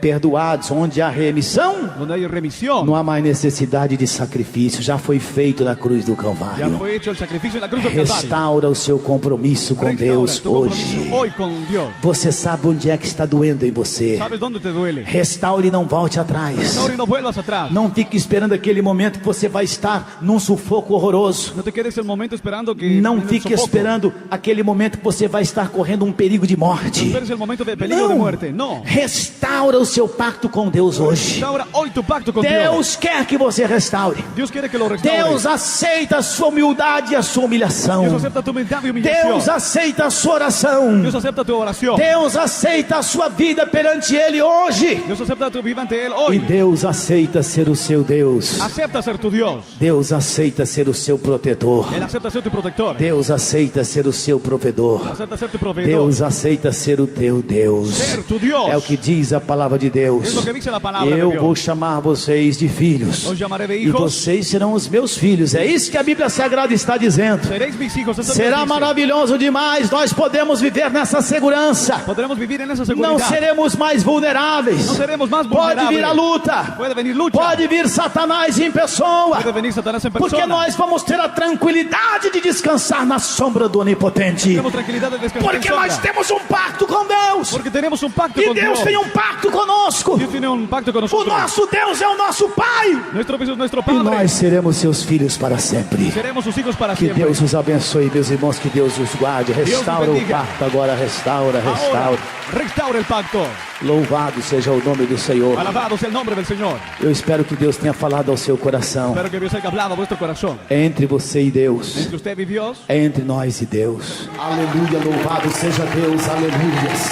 perdoados. Onde há remissão, Donde hay remisión, não há mais necessidade de sacrifício. Já foi feito na cruz do ya Calvário. fue hecho el sacrificio en la cruz del Calvario. Restaura o seu compromisso com Restaura Deus tu compromiso hoje. hoy con Dios. Você sabe onde é que está doendo em você. ¿Sabes dónde te duele? Restaure e não volte atrás. Ahora y no vuelvas atrás. Não fique esperando aquele momento que você vai estar num sufoco horroroso. No te quedes el momento esperando que... Não en el fique sofoco. esperando aquele momento que você vai estar correndo um perigo de No morte. esperes el momento de peligro de muerte. No. Restaura o seu pacto com Deus hoje. Restaura hoy tu pacto con Dios. Deus quer que você restaure. Dios quiere que lo restaures. Deus aceita a sua humildade e a sua humilhação. Dios acepta tu humildad y humillación. Deus aceita a sua oração. Dios acepta tu oración. Deus aceita a sua vida perante Ele hoje. Dios acepta tu vida ante Él E hoy. Deus aceita ser o seu Deus. Acepta ser tu Dios. Deus aceita ser o seu protetor. Él acepta ser tu protector. Deus aceita ser o seu provedor. Acepta ser tu proveedor. Deus aceita ser o teu Deus. Ser tu Dios. É o que diz a palavra de Deus. Es lo que dice la palabra de Eu Dios. vou chamar vocês de filhos. Os llamaré de E hijos. vocês serão os meus filhos. É isso que a Bíblia Sagrada está dizendo. Seréis mis hijos. Eso Será Dios dice. maravilhoso demais. Nós podemos viver nessa segurança. Podremos vivir en esa seguridad. Não seremos mais vulneráveis. No seremos más Pode vulnerables. vir a luta. Puede venir lucha. Pode vir Satanás em pessoa. Puede venir Satanás en persona. Porque nós vamos ter a tranquilidade de descansar na sombra do Onipotente. Tenemos tranquilidad de descansar Porque en sombra. nós temos um pacto com Deus. Porque tenemos un pacto E con Deus Dios. tem um pacto conosco. Dios tiene un pacto con O nosotros. nosso Deus é o nosso Pai. Nuestro Dios es nuestro E Padre. nós seremos seus filhos para sempre. Seremos sus hijos para Que siempre. Deus os abençoe, meus irmãos. Que Deus os guarde. Restaura o bendiga. pacto agora. Restaura, Ahora, restaura. restaura el pacto. Louvado seja o nome do Senhor. Alabado sea el nombre del Señor. Eu espero que Deus tenha falado ao seu coração. Espero que Dios haya hablado a vuestro corazón. É entre você e Deus. Entre usted y Dios. É entre nós e Deus. Aleluia, louvado seja Deus, aleluias.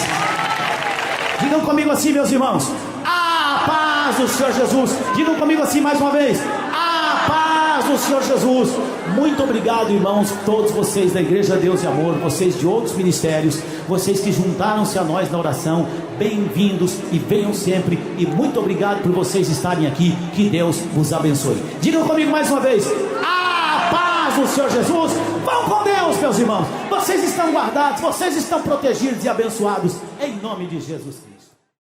Digam comigo assim, meus irmãos. A paz do Senhor Jesus. Digam comigo assim mais uma vez. A paz do Senhor Jesus. Muito obrigado, irmãos, todos vocês da Igreja Deus e Amor, vocês de outros ministérios, vocês que juntaram-se a nós na oração. Bem-vindos e venham sempre. E muito obrigado por vocês estarem aqui. Que Deus vos abençoe. Digam comigo mais uma vez. A paz do Senhor Jesus. Vão com Deus, meus irmãos. Vocês estão guardados, vocês estão protegidos e abençoados em nome de Jesus Cristo.